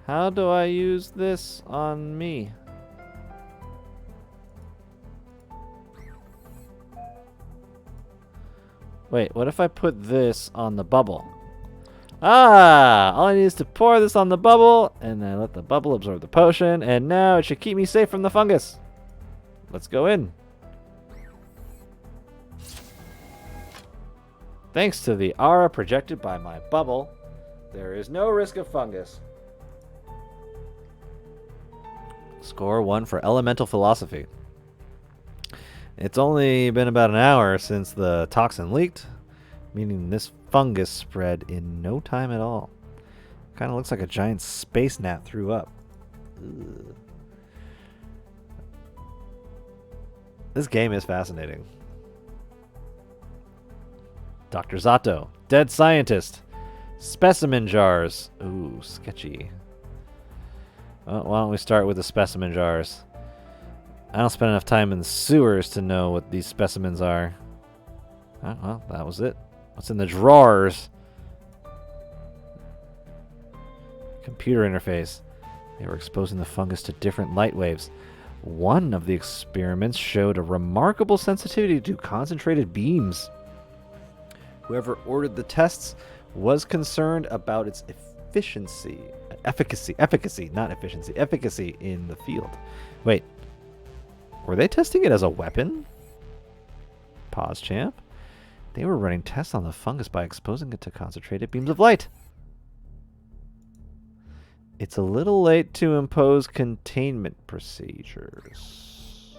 Speaker 1: How do I use this on me? Wait, what if I put this on the bubble? Ah! All I need is to pour this on the bubble, and then let the bubble absorb the potion, and now it should keep me safe from the fungus. Let's go in. Thanks to the aura projected by my bubble, there is no risk of fungus. Score 1 for elemental philosophy. It's only been about an hour since the toxin leaked, meaning this fungus spread in no time at all. Kind of looks like a giant space gnat threw up. Ugh. This game is fascinating. Dr. Zato, dead scientist, specimen jars. Ooh, sketchy. Well, why don't we start with the specimen jars? I don't spend enough time in the sewers to know what these specimens are. Oh, well, that was it. What's in the drawers? Computer interface. They were exposing the fungus to different light waves. One of the experiments showed a remarkable sensitivity to concentrated beams. Whoever ordered the tests was concerned about its efficiency, not efficiency, efficacy in the field. Wait, were they testing it as a weapon? Pause, champ. They were running tests on the fungus by exposing it to concentrated beams of light. It's a little late to impose containment procedures.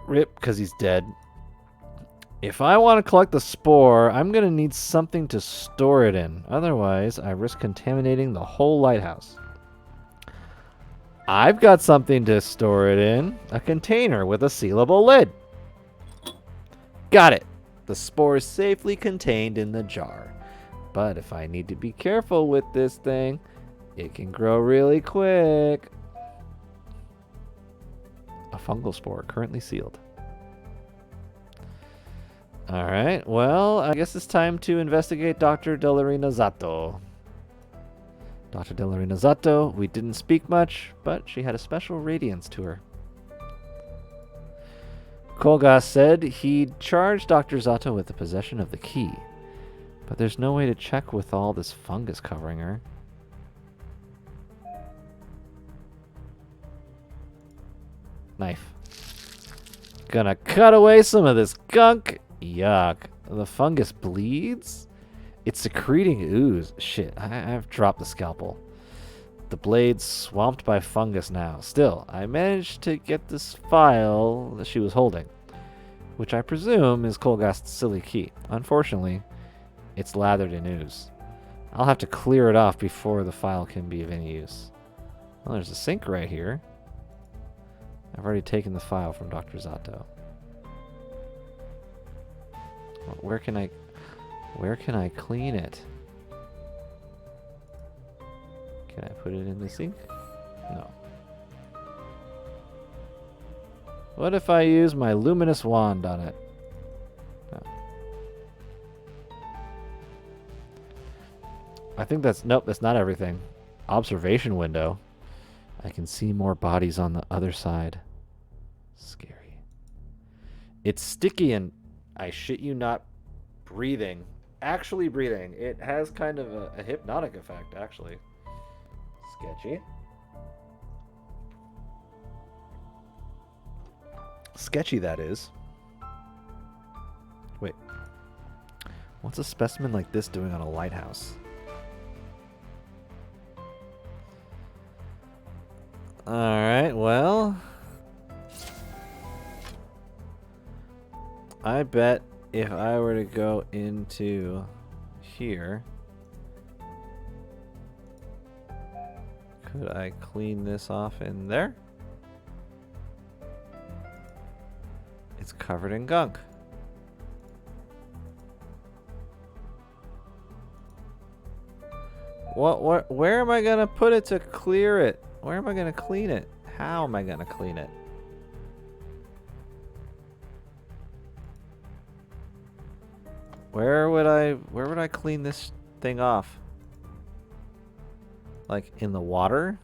Speaker 1: Rip, because he's dead. If I want to collect the spore, I'm going to need something to store it in. Otherwise, I risk contaminating the whole lighthouse. I've got something to store it in. A container with a sealable lid. Got it. The spore is safely contained in the jar. But if I need to be careful with this thing, it can grow really quick. A fungal spore currently sealed. Alright, well, I guess it's time to investigate Dr. Dellarina Zato. Dr. Dellarina Zato, we didn't speak much, but she had a special radiance to her. Kolgas said he'd charged Dr. Zato with the possession of the key, but there's no way to check with all this fungus covering her. Knife. Gonna cut away some of this gunk. Yuck. The fungus bleeds? It's secreting ooze. Shit, I've dropped the scalpel. The blade's swamped by fungus now. Still, I managed to get this file that she was holding, which I presume is Kolgast's silly key. Unfortunately, it's lathered in ooze. I'll have to clear it off before the file can be of any use. Well, there's a sink right here. I've already taken the file from Dr. Zato. Where can I clean it? Can I put it in the sink? No. What if I use my luminous wand on it? No. I think that's... Nope, that's not everything. Observation window. I can see more bodies on the other side. Scary. It's sticky and... I shit you not, breathing. Actually breathing. It has kind of a hypnotic effect, actually. Sketchy. Sketchy, that is. Wait. What's a specimen like this doing on a lighthouse? Alright, well... I bet if I were to go into here. Could I clean this off in there? It's covered in gunk. Where am I gonna put it to clear it? Where am I gonna clean it? How am I gonna clean it? Where would I clean this thing off? Like in the water?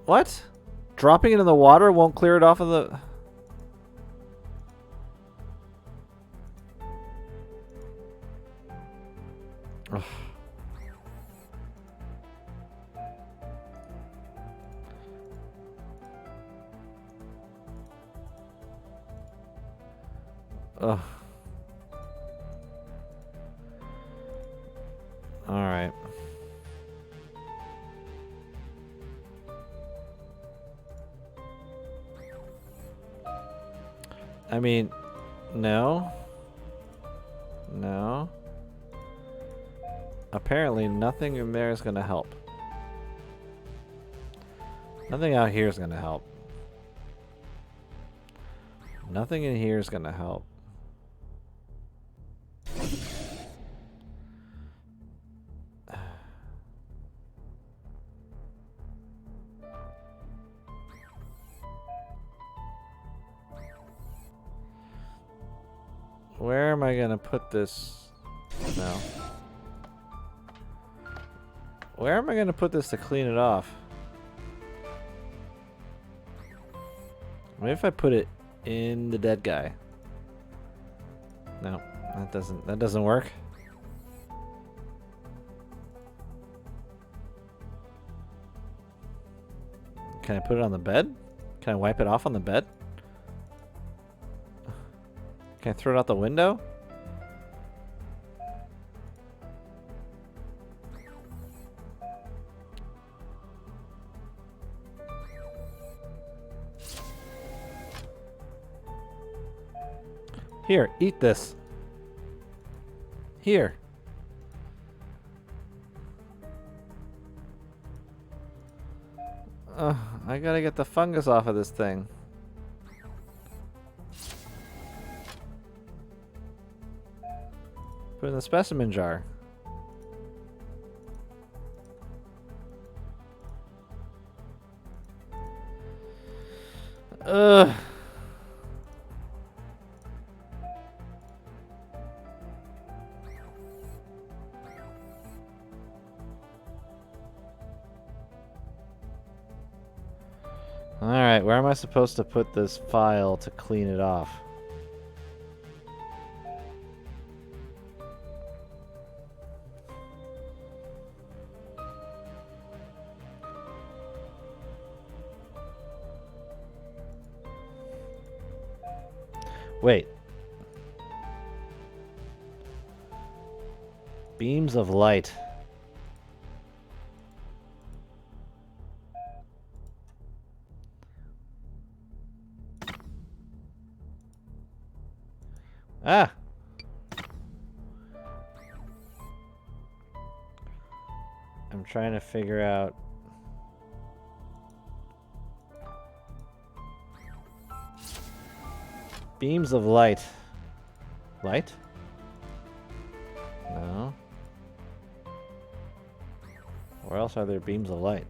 Speaker 1: What? Dropping it in the water won't clear it off of the... Ugh. Ugh. Alright. I mean, no. No. Apparently nothing in there is going to help. Nothing out here is going to help. Nothing in here is going to help. Where am I going to put this? No. Where am I going to put this to clean it off? Maybe if I put it in the dead guy. No, that doesn't work. Can I put it on the bed? Can I wipe it off on the bed? Can I throw it out the window? Here, eat this. Here. I gotta get the fungus off of this thing. Put it in the specimen jar. Ugh. Alright, where am I supposed to put this file to clean it off? Wait. Beams of light. Ah! I'm trying to figure out... Beams of light. Light? No. Where else are there beams of light?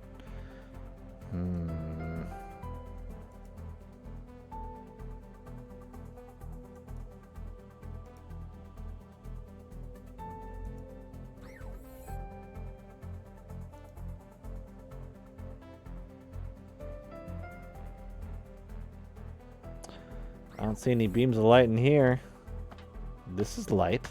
Speaker 1: I don't see any beams of light in here. This is light.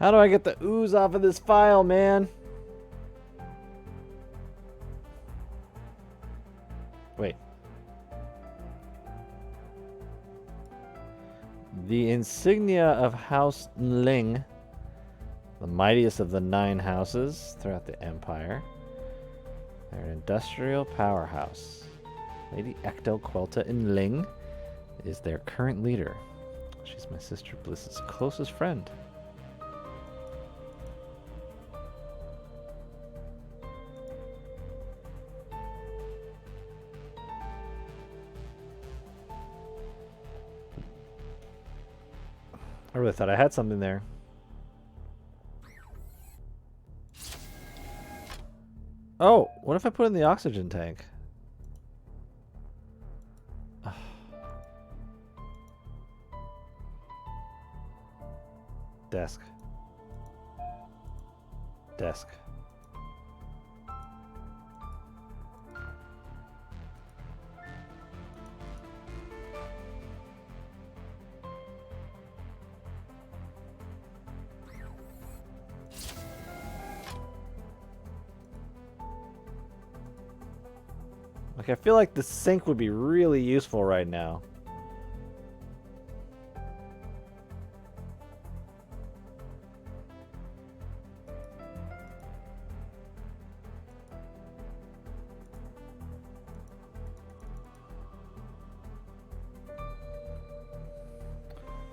Speaker 1: How do I get the ooze off of this file, man? Wait. The insignia of House Nling, the mightiest of the 9 houses throughout the empire. They're an industrial powerhouse. Lady Ecto Quelta Nling is their current leader. She's my sister Bliss's closest friend. I really thought I had something there. Oh, what if I put in the oxygen tank? Desk. Desk. Like, I feel like the sink would be really useful right now.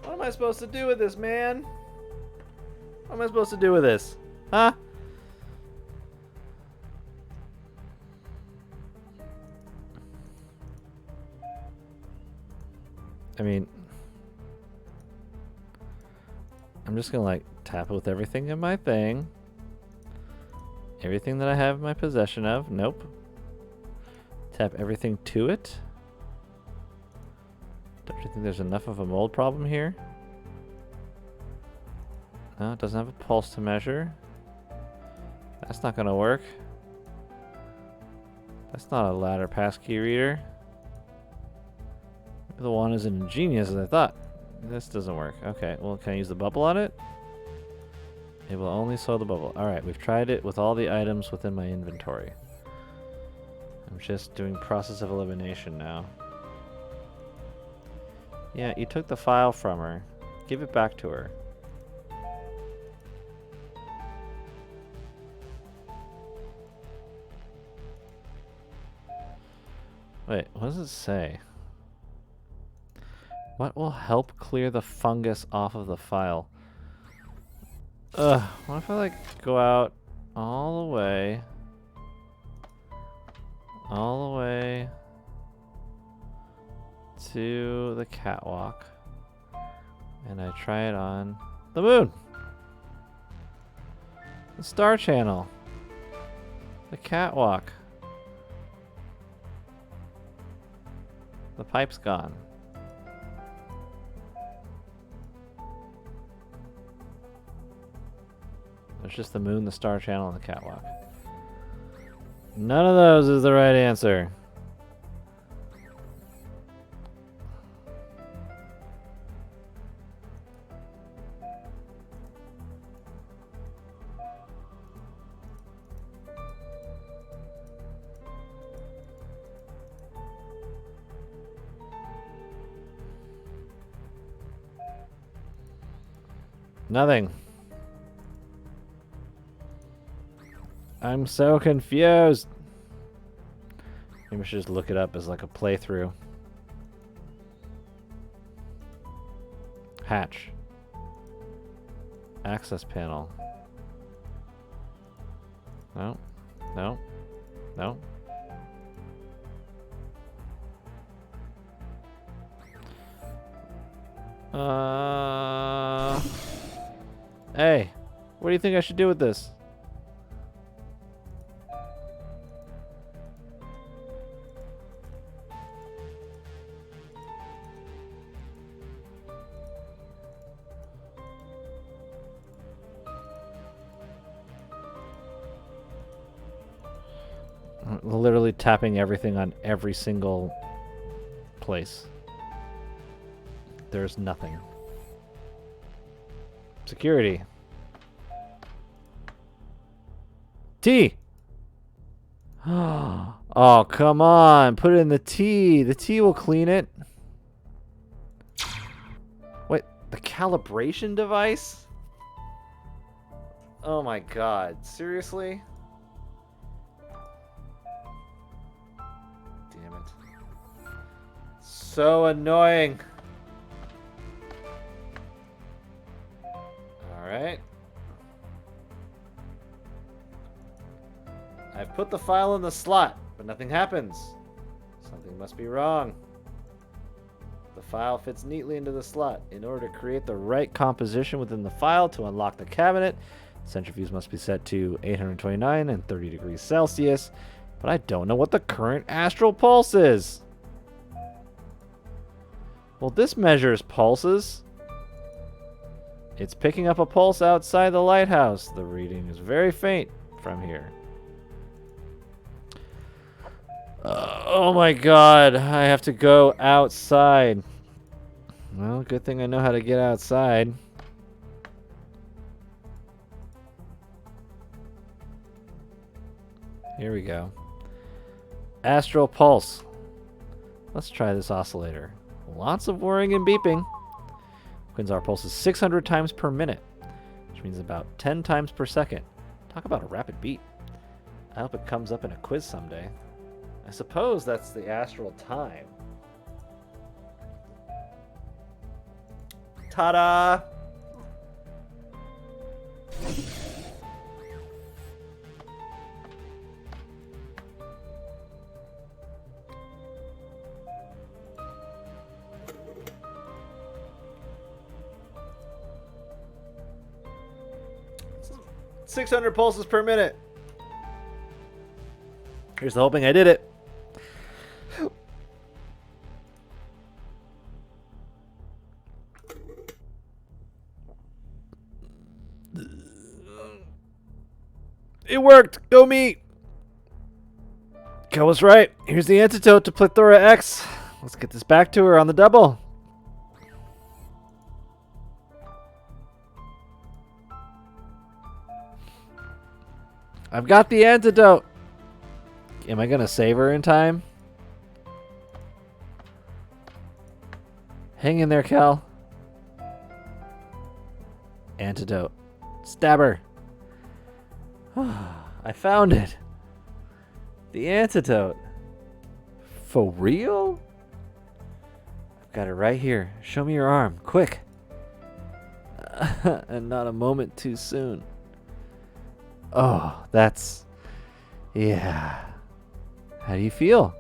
Speaker 1: What am I supposed to do with this, man? What am I supposed to do with this? Huh? I mean, I'm just gonna like tap it with everything in my thing. Everything that I have in my possession of. Nope. Tap everything to it. Don't you think there's enough of a mold problem here? No, it doesn't have a pulse to measure. That's not gonna work. That's not a ladder passkey reader. The one is as ingenious as I thought. This doesn't work. Okay, well, can I use the bubble on it? It will only slow the bubble. Alright, we've tried it with all the items within my inventory. I'm just doing process of elimination now. Yeah, you took the file from her. Give it back to her. Wait, what does it say? What will help clear the fungus off of the file? Ugh, what if I like go out all the way to the catwalk and I try it on the moon, the star channel, the catwalk, the pipe's gone. There's just the moon, the star channel, and the catwalk. None of those is the right answer. Nothing. I'm so confused. Maybe I should just look it up as like a playthrough. Hatch. Access panel. No. No. No. Hey, what do you think I should do with this? Literally tapping everything on every single place. There's nothing. Security. T! Oh, come on. Put it in the T. The T will clean it. Wait, the calibration device? Oh my god. Seriously? Damn it. So annoying. Alright. I've put the file in the slot, but nothing happens. Something must be wrong. The file fits neatly into the slot. In order to create the right composition within the file to unlock the cabinet, centrifuge must be set to 829 and 30 degrees Celsius, but I don't know what the current astral pulse is. Well, this measures pulses. It's picking up a pulse outside the lighthouse. The reading is very faint from here. Oh my god, I have to go outside. Well, good thing I know how to get outside. Here we go. Astral pulse. Let's try this oscillator. Lots of whirring and beeping. Quasar pulse is 600 times per minute, which means about 10 times per second. Talk about a rapid beat. I hope it comes up in a quiz someday. I suppose that's the astral time. Ta-da! "600 pulses per minute." Here's to hoping I did it. It worked! Go me! Kel was right. Here's the antidote to Plethora X. Let's get this back to her on the double. I've got the antidote. Am I going to save her in time? Hang in there, Kel. Antidote. Stab her. I found it. The antidote. For real? I've got it right here. Show me your arm. Quick. And not a moment too soon. Oh, that's... Yeah. How do you feel?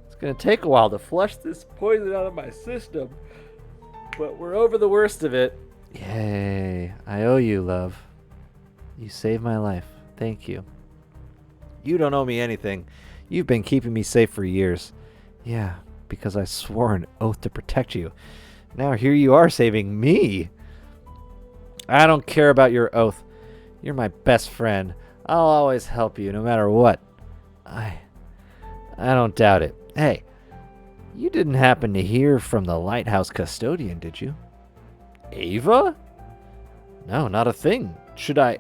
Speaker 1: It's going to take a while to flush this poison out of my system. But we're over the worst of it. Yay. I owe you, love. You saved my life. Thank you. You don't owe me anything. You've been keeping me safe for years. Yeah, because I swore an oath to protect you. Now here you are saving me. I don't care about your oath. You're my best friend. I'll always help you no matter what. I don't doubt it. Hey, you didn't happen to hear from the lighthouse custodian, did you? Ava? No, not a thing. Should I...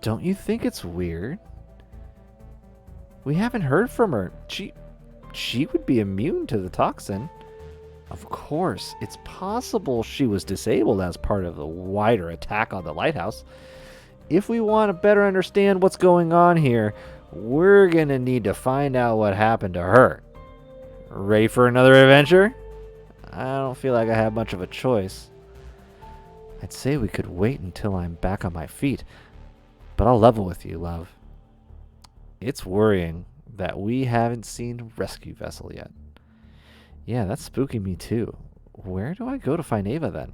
Speaker 1: Don't you think it's weird? We haven't heard from her. She would be immune to the toxin. Of course, it's possible she was disabled as part of the wider attack on the lighthouse. If we want to better understand what's going on here, we're going to need to find out what happened to her. Ready for another adventure? I don't feel like I have much of a choice. I'd say we could wait until I'm back on my feet, but I'll level with you, love. It's worrying that we haven't seen a rescue vessel yet. Yeah, that's spooking me too. Where do I go to find Ava then?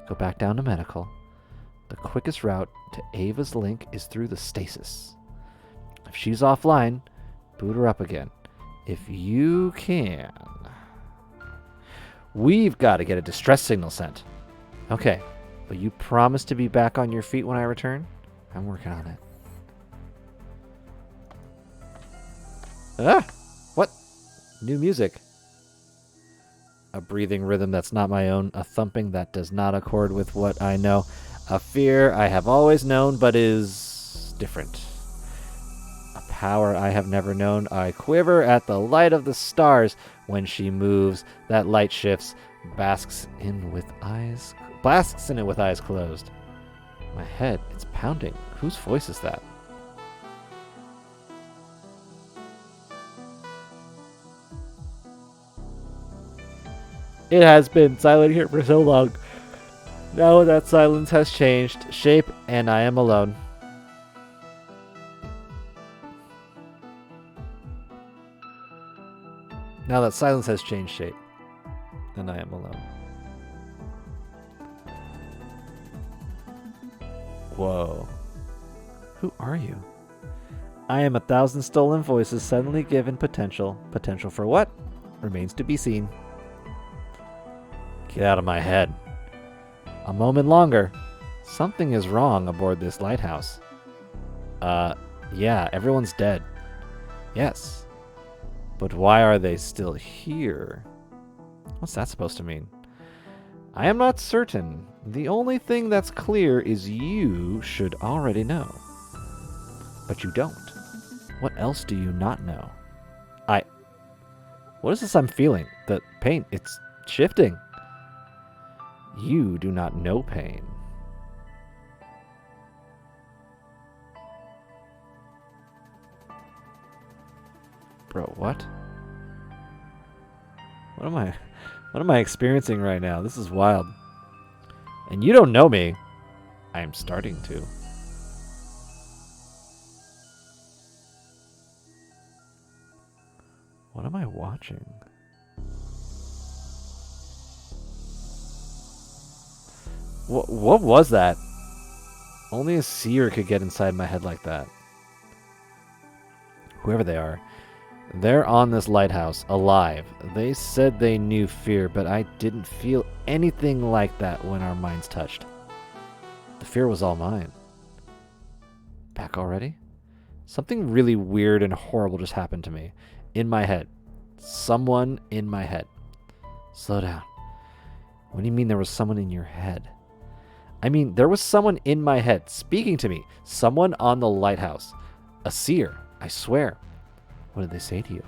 Speaker 1: Go back down to medical. The quickest route to Ava's link is through the stasis. If she's offline, boot her up again. If you can. We've got to get a distress signal sent. Okay, but you promise to be back on your feet when I return? I'm working on it. Ah! What? New music. A breathing rhythm that's not my own. A thumping that does not accord with what I know. A fear I have always known but is different. A power I have never known. I quiver at the light of the stars. When she moves, that light shifts, basks in it with eyes closed. My head, it's pounding. Whose voice is that? It has been silent here for so long. Now that silence has changed shape and I am alone. Now that silence has changed shape and I am alone. Whoa. Who are you? I am 1,000 stolen voices suddenly given potential. Potential for what? Remains to be seen. Get out of my head. A moment longer. Something is wrong aboard this lighthouse. Yeah, everyone's dead. Yes. But why are they still here? What's that supposed to mean? I am not certain. The only thing that's clear is you should already know. But you don't. What else do you not know? What is this I'm feeling? The pain, it's shifting. You do not know pain. Bro, what? What am I experiencing right now? This is wild. And you don't know me. I am starting to. What am I watching? What was that? Only a seer could get inside my head like that. Whoever they are. They're on this lighthouse, alive. They said they knew fear, but I didn't feel anything like that when our minds touched. The fear was all mine. Back already? Something really weird and horrible just happened to me. In my head. Someone in my head. Slow down. What do you mean there was someone in your head? I mean, there was someone in my head speaking to me. Someone on the lighthouse. A seer, I swear. What did they say to you?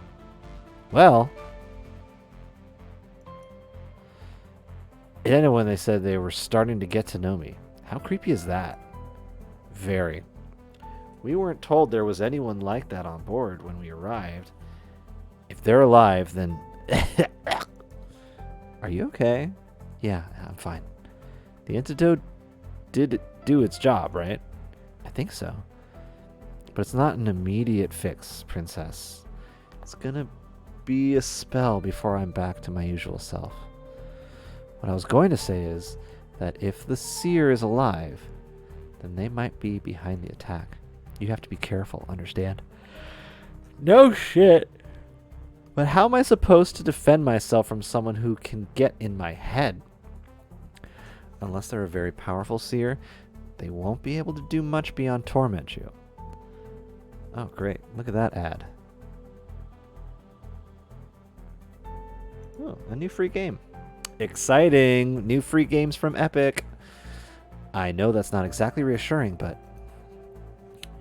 Speaker 1: Well, it ended when they said they were starting to get to know me. How creepy is that? Very. We weren't told there was anyone like that on board when we arrived. If they're alive, then... Are you okay? Yeah, I'm fine. The antidote did do its job, right? I think so. But it's not an immediate fix, Princess. It's gonna be a spell before I'm back to my usual self. What I was going to say is that if the seer is alive, then they might be behind the attack. You have to be careful, understand? No shit! But how am I supposed to defend myself from someone who can get in my head? Unless they're a very powerful seer, they won't be able to do much beyond torment you. Oh, great. Look at that ad. Oh, a new free game. Exciting! New free games from Epic. I know that's not exactly reassuring, but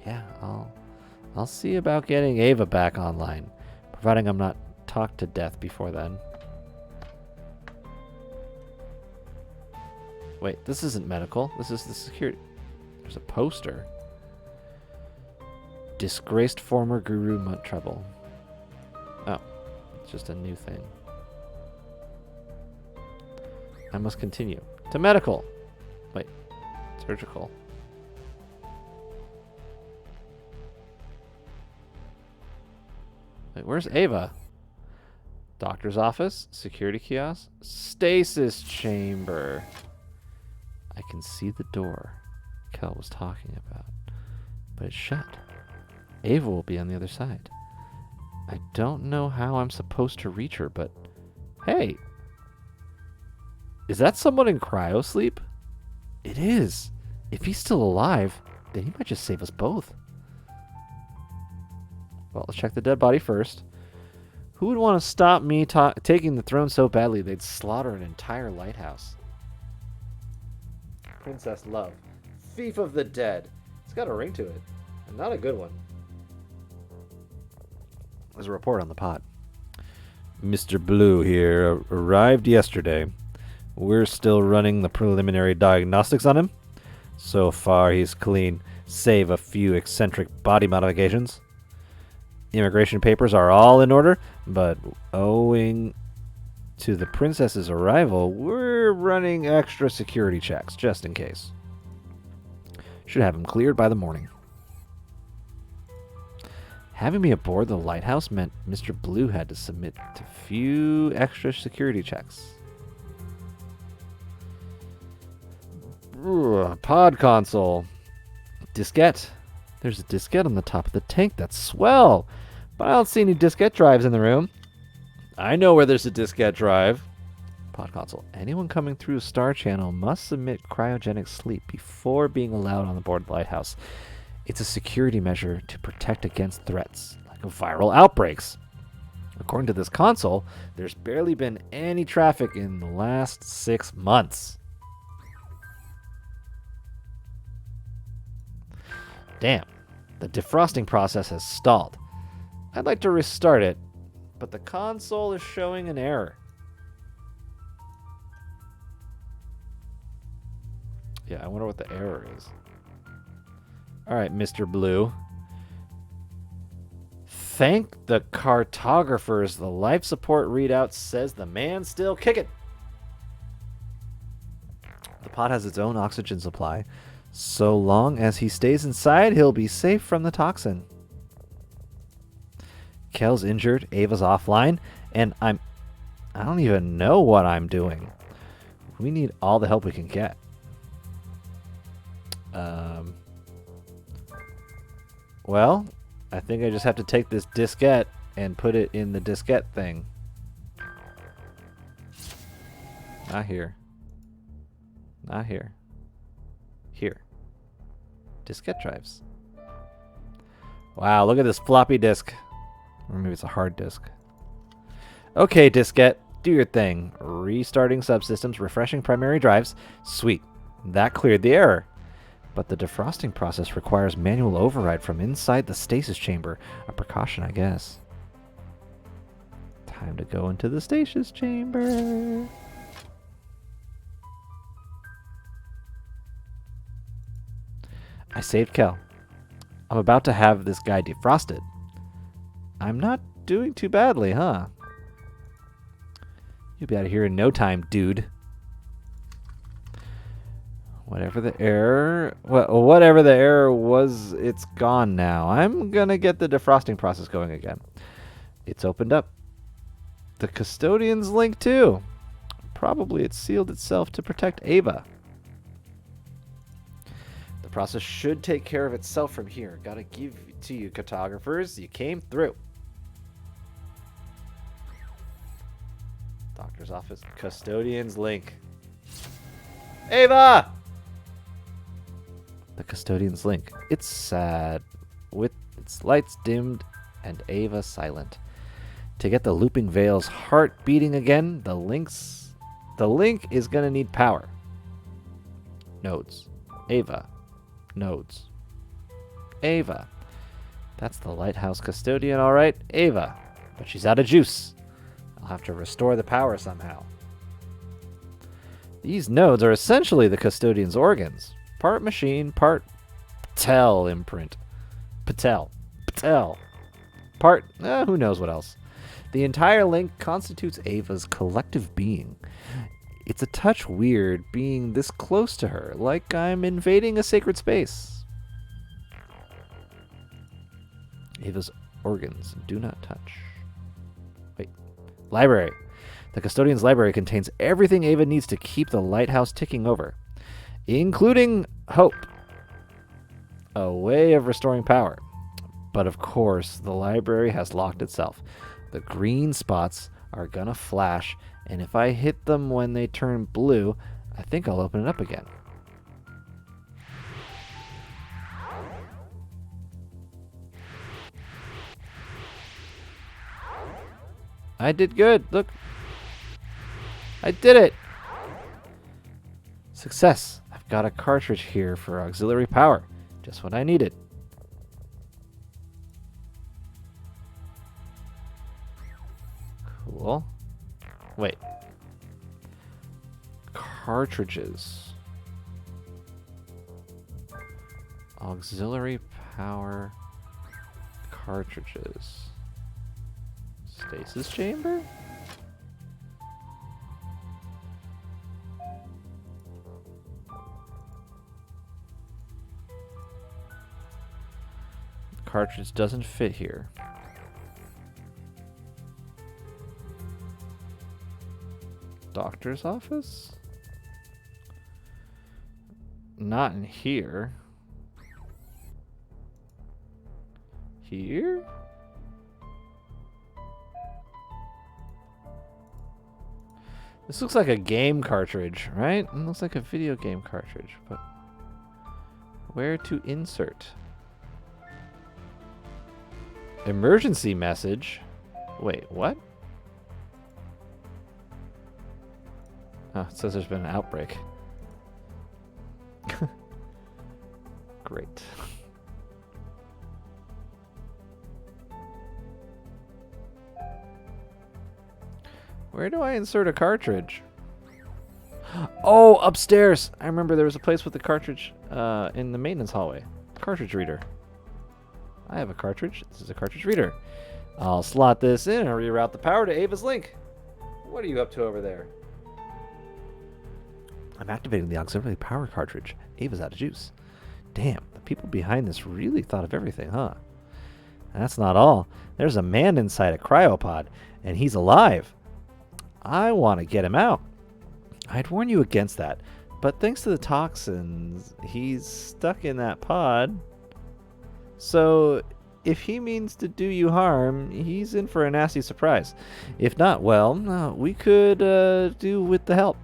Speaker 1: yeah, I'll see about getting Ava back online, providing I'm not talked to death before then. Wait, this isn't medical. This is the security. There's a poster. Disgraced former guru trouble. Oh, it's just a new thing. I must continue. To medical. Wait, surgical. Wait, where's Ava? Doctor's office, security kiosk, stasis chamber. I can see the door Kel was talking about, but it's shut. Ava will be on the other side. I don't know how I'm supposed to reach her, but hey, is that someone in cryosleep? It is. If he's still alive, then he might just save us both. Well, let's check the dead body first. Who would want to stop me taking the throne so badly they'd slaughter an entire lighthouse? Princess Love. Thief of the dead. It's got a ring to it. And not a good one. There's a report on the pod. Mr. Blue here arrived yesterday. We're still running the preliminary diagnostics on him. So far, he's clean, save a few eccentric body modifications. Immigration papers are all in order, but owing to the princess's arrival, we're running extra security checks, just in case. Should have him cleared by the morning. Having me aboard the lighthouse meant Mr. Blue had to submit to few extra security checks. Pod console. Diskette. There's a diskette on the top of the tank. That's swell. But I don't see any diskette drives in the room. I know where there's a diskette drive. Pod console. Anyone coming through Star Channel must submit cryogenic sleep before being allowed on the board lighthouse. It's a security measure to protect against threats, like viral outbreaks. According to this console, there's barely been any traffic in the last 6 months. Damn, the defrosting process has stalled. I'd like to restart it, but the console is showing an error. Yeah, I wonder what the error is. Alright, Mr. Blue. Thank the cartographers. The life support readout says the man's still kicking. The pod has its own oxygen supply. So long as he stays inside, he'll be safe from the toxin. Kel's injured, Ava's offline, and I don't even know what I'm doing. We need all the help we can get. Well, I think I just have to take this diskette and put it in the diskette thing. Not here. Not here. Here. Diskette drives. Wow, look at this floppy disk. Or maybe it's a hard disk. Okay, diskette, do your thing. Restarting subsystems, refreshing primary drives. Sweet. That cleared the error. But the defrosting process requires manual override from inside the stasis chamber. A precaution, I guess. Time to go into the stasis chamber. I saved Kel. I'm about to have this guy defrosted. I'm not doing too badly, huh? You'll be out of here in no time, dude. Whatever the error was, it's gone now. I'm gonna get the defrosting process going again. It's opened up. The custodian's link too. Probably it sealed itself to protect Ava. The process should take care of itself from here. Gotta give it to you, cartographers. You came through. Doctor's office. Custodian's link. Ava! The custodian's link. It's sad, with its lights dimmed and Ava silent. To get the looping veil's heart beating again, the link is gonna need power. Nodes. Ava. Nodes. Ava. That's the lighthouse custodian, alright. Ava. But she's out of juice. I'll have to restore the power somehow. These nodes are essentially the custodian's organs. Part machine, part Patel imprint. Patel. Part, who knows what else. The entire link constitutes Ava's collective being. It's a touch weird being this close to her, like I'm invading a sacred space. Ava's organs do not touch. Wait. Library. The custodian's library contains everything Ava needs to keep the lighthouse ticking over, including hope. A way of restoring power. But of course, the library has locked itself. The green spots are gonna flash, and if I hit them when they turn blue, I think I'll open it up again. I did good. Look. I did it. Success. I've got a cartridge here for auxiliary power. Just what I needed. Cool. Wait. Cartridges. Auxiliary power cartridges. Stasis chamber? Cartridge doesn't fit here. Doctor's office? Not in here. Here? This looks like a game cartridge, right? It looks like a video game cartridge, but where to insert? Emergency message? Wait, what? Oh, it says there's been an outbreak. Great. Where do I insert a cartridge? Oh, upstairs! I remember there was a place with a cartridge in the maintenance hallway. Cartridge reader. I have a cartridge. This is a cartridge reader. I'll slot this in and reroute the power to Ava's link. What are you up to over there? I'm activating the auxiliary power cartridge. Ava's out of juice. Damn, the people behind this really thought of everything, huh? And that's not all. There's a man inside a cryopod, and he's alive. I want to get him out. I'd warn you against that, but thanks to the toxins, he's stuck in that pod. So, if he means to do you harm, he's in for a nasty surprise. If not, well, we could do with the help.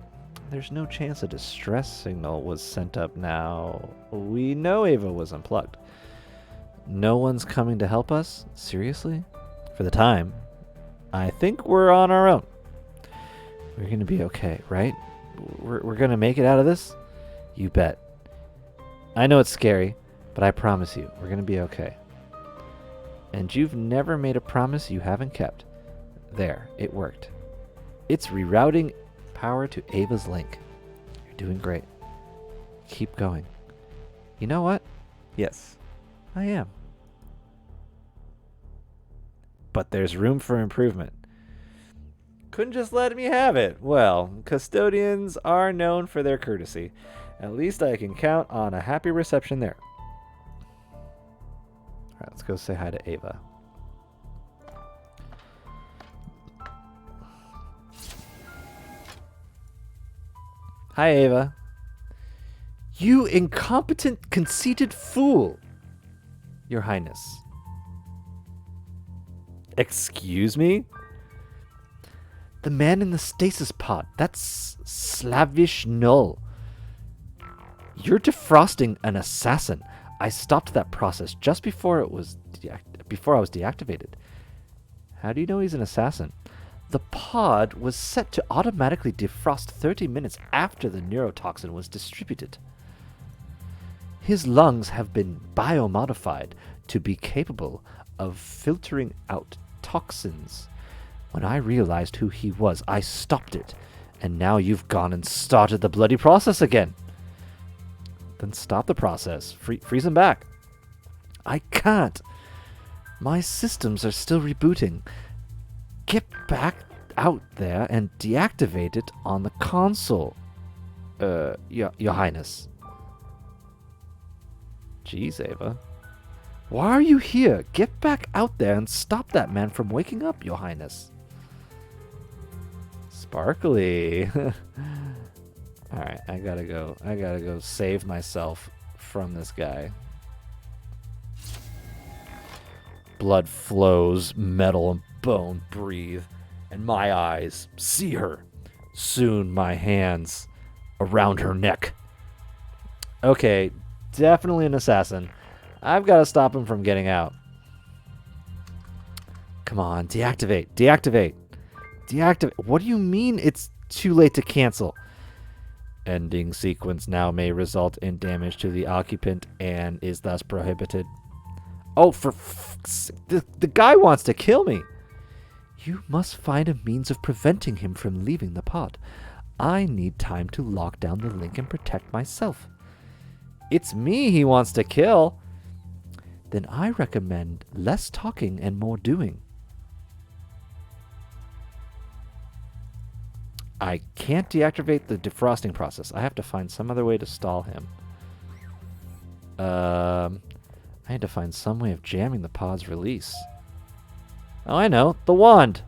Speaker 1: There's no chance a distress signal was sent up now. We know Ava was unplugged. No one's coming to help us? Seriously? For the time. I think we're on our own. We're going to be okay, right? We're going to make it out of this? You bet. I know it's scary, but I promise you, we're going to be okay. And you've never made a promise you haven't kept. There, it worked. It's rerouting power to Ava's link. You're doing great. Keep going. You know what? Yes, I am. But there's room for improvement. Couldn't just let me have it. Well, custodians are known for their courtesy. At least I can count on a happy reception there. Alright, let's go say hi to Ava. Hi, Ava. You incompetent, conceited fool! Your Highness. Excuse me? The man in the stasis pod. That's Slavish Null. You're defrosting an assassin. I stopped that process just before I was deactivated. How do you know he's an assassin? The pod was set to automatically defrost 30 minutes after the neurotoxin was distributed. His lungs have been biomodified to be capable of filtering out toxins. When I realized who he was, I stopped it. And now you've gone and started the bloody process again. Then stop the process. Freeze him back. I can't. My systems are still rebooting. Get back out there and deactivate it on the console. Your Highness. Jeez, Ava. Why are you here? Get back out there and stop that man from waking up, Your Highness. Sparkly. Alright, I gotta go save myself from this guy. Blood flows, metal and bone breathe, and my eyes see her. Soon my hands around her neck. Okay, definitely an assassin. I've got to stop him from getting out. Come on, deactivate, deactivate, deactivate. What do you mean it's too late to cancel? Ending sequence now may result in damage to the occupant and is thus prohibited. Oh, the guy wants to kill me. You must find a means of preventing him from leaving the pod. I need time to lock down the link and protect myself. It's me he wants to kill. Then I recommend less talking and more doing. I can't deactivate the defrosting process. I have to find some other way to stall him. I had to find some way of jamming the pod's release. Oh, I know. The wand.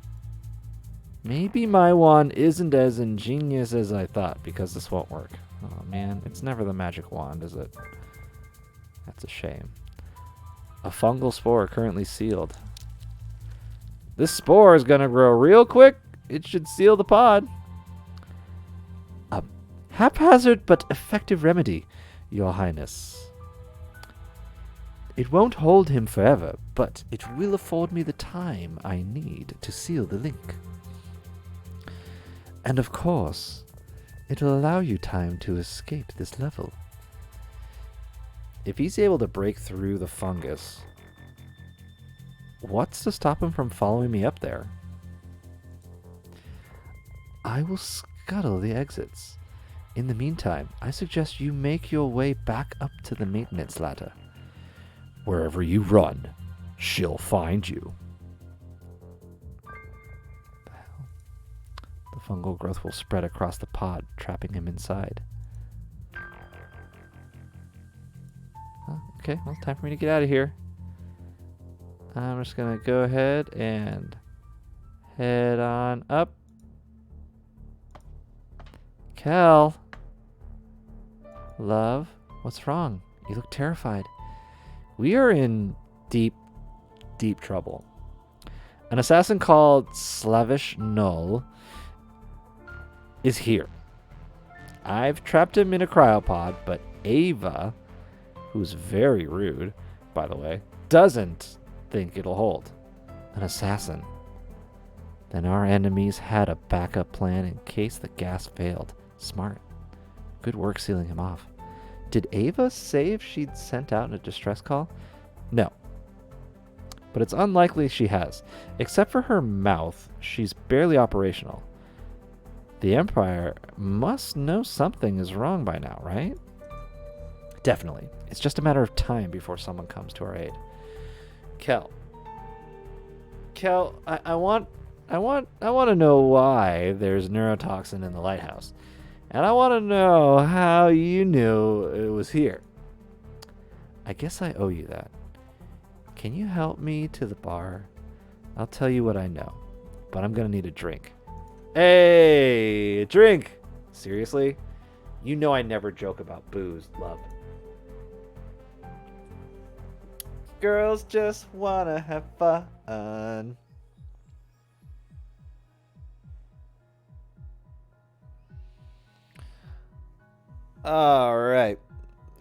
Speaker 1: Maybe my wand isn't as ingenious as I thought, because this won't work. Oh, man. It's never the magic wand, is it? That's a shame. A fungal spore currently sealed. This spore is going to grow real quick. It should seal the pod. A haphazard but effective remedy, Your Highness. It won't hold him forever, but it will afford me the time I need to seal the link. And of course, it'll allow you time to escape this level. If he's able to break through the fungus, what's to stop him from following me up there? I will scuttle the exits. In the meantime, I suggest you make your way back up to the maintenance ladder. Wherever you run, she'll find you. The hell? The fungal growth will spread across the pod, trapping him inside. Okay, well, it's time for me to get out of here. I'm just going to go ahead and head on up. Kel. Love, what's wrong? You look terrified. We are in deep, deep trouble. An assassin called Slavish Null is here. I've trapped him in a cryopod, but Ava, who's very rude, by the way, doesn't think it'll hold. An assassin. Then our enemies had a backup plan in case the gas failed. Smart. Good work sealing him off. Did Ava say if she'd sent out a distress call? No. But it's unlikely she has. Except for her mouth, she's barely operational. The Empire must know something is wrong by now, right? Definitely. It's just a matter of time before someone comes to our aid. Kel, I want to know why there's neurotoxin in the lighthouse. And I want to know how you knew it was here. I guess I owe you that. Can you help me to the bar? I'll tell you what I know, but I'm going to need a drink. Hey, a drink! Seriously? You know I never joke about booze, love. Girls just want to have fun. All right.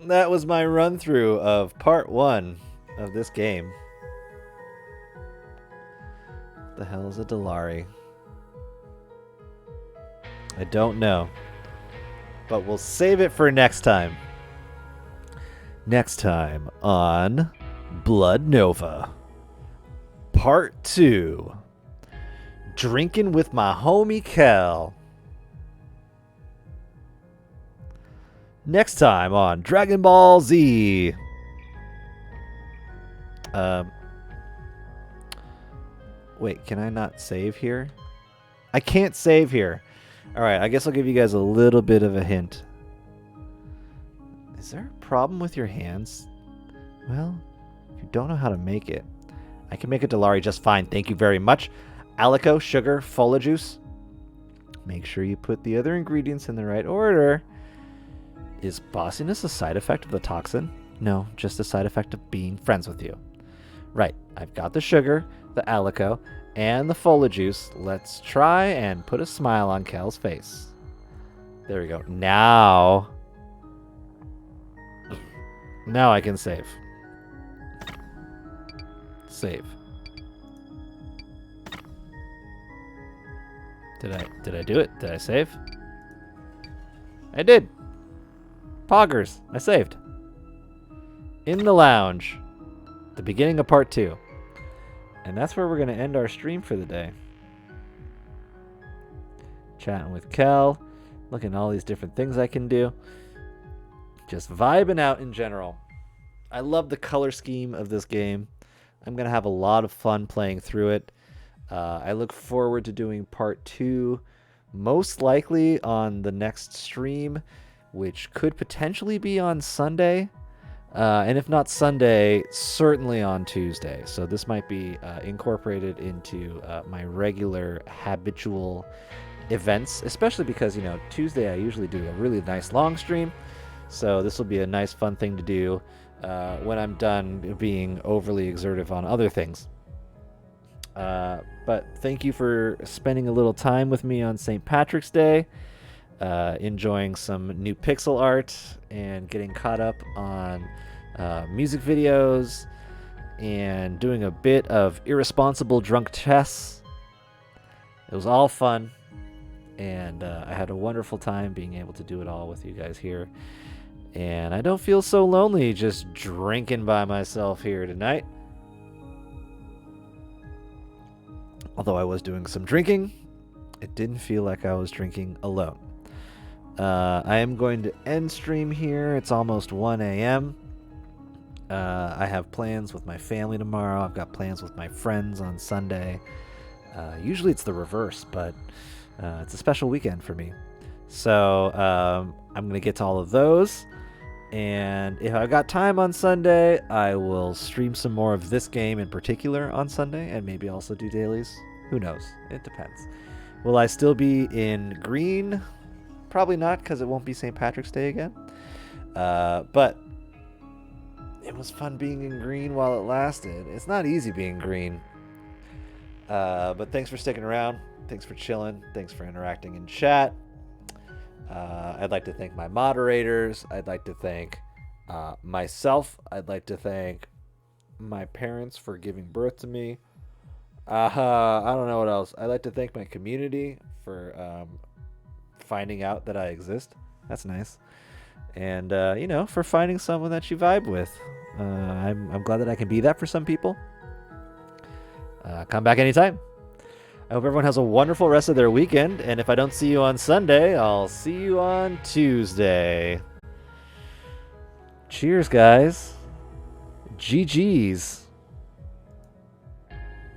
Speaker 1: That was my run through of part 1 of this game. The hell is a Delari? I don't know. But we'll save it for next time. Next time on Blood Nova. Part 2. Drinking with my homie Kel. Next time on Dragon Ball Z. Wait, can I not save here? I can't save here. Alright, I guess I'll give you guys a little bit of a hint. Is there a problem with your hands? Well, if you don't know how to make it, I can make a Delari just fine. Thank you very much. Alico, sugar, fola juice. Make sure you put the other ingredients in the right order. Is bossiness a side effect of the toxin? No, just a side effect of being friends with you. Right, I've got the sugar, the alico, and the fola juice. Let's try and put a smile on Kel's face. There we go. Now I can save. Save. Did I do it? Did I save? I did. Poggers. I saved. In the lounge. The beginning of part 2. And that's where we're going to end our stream for the day. chatting with Kel, looking at all these different things I can do. Just vibing out in general. I love the color scheme of this game. I'm going to have a lot of fun playing through it. I look forward to doing part 2, most likely on the next stream, which could potentially be on Sunday. And if not Sunday, certainly on Tuesday. So this might be incorporated into my regular habitual events, especially because, Tuesday I usually do a really nice long stream. So this will be a nice fun thing to do when I'm done being overly exertive on other things. But thank you for spending a little time with me on St. Patrick's Day, enjoying some new pixel art and getting caught up on music videos and doing a bit of irresponsible drunk chess. It was all fun, and I had a wonderful time being able to do it all with you guys here. And I don't feel so lonely just drinking by myself here tonight. Although I was doing some drinking, it didn't feel like I was drinking alone. I am going to end stream here. It's almost 1 a.m. I have plans with my family tomorrow. I've got plans with my friends on Sunday. Usually it's the reverse, but it's a special weekend for me. So I'm going to get to all of those. And if I've got time on Sunday, I will stream some more of this game in particular on Sunday, and maybe also do dailies. Who knows? It depends. Will I still be in green? Probably not, because it won't be St. Patrick's Day again. But it was fun being in green while it lasted. It's not easy being green. But thanks for sticking around. Thanks for chilling. Thanks for interacting in chat. I'd like to thank my moderators. I'd like to thank myself. I'd like to thank my parents for giving birth to me. I don't know what else. I'd like to thank my community for finding out that I exist. That's nice. And, for finding someone that you vibe with. I'm glad that I can be that for some people. Come back anytime. I hope everyone has a wonderful rest of their weekend, and if I don't see you on Sunday, I'll see you on Tuesday. Cheers, guys. GG's.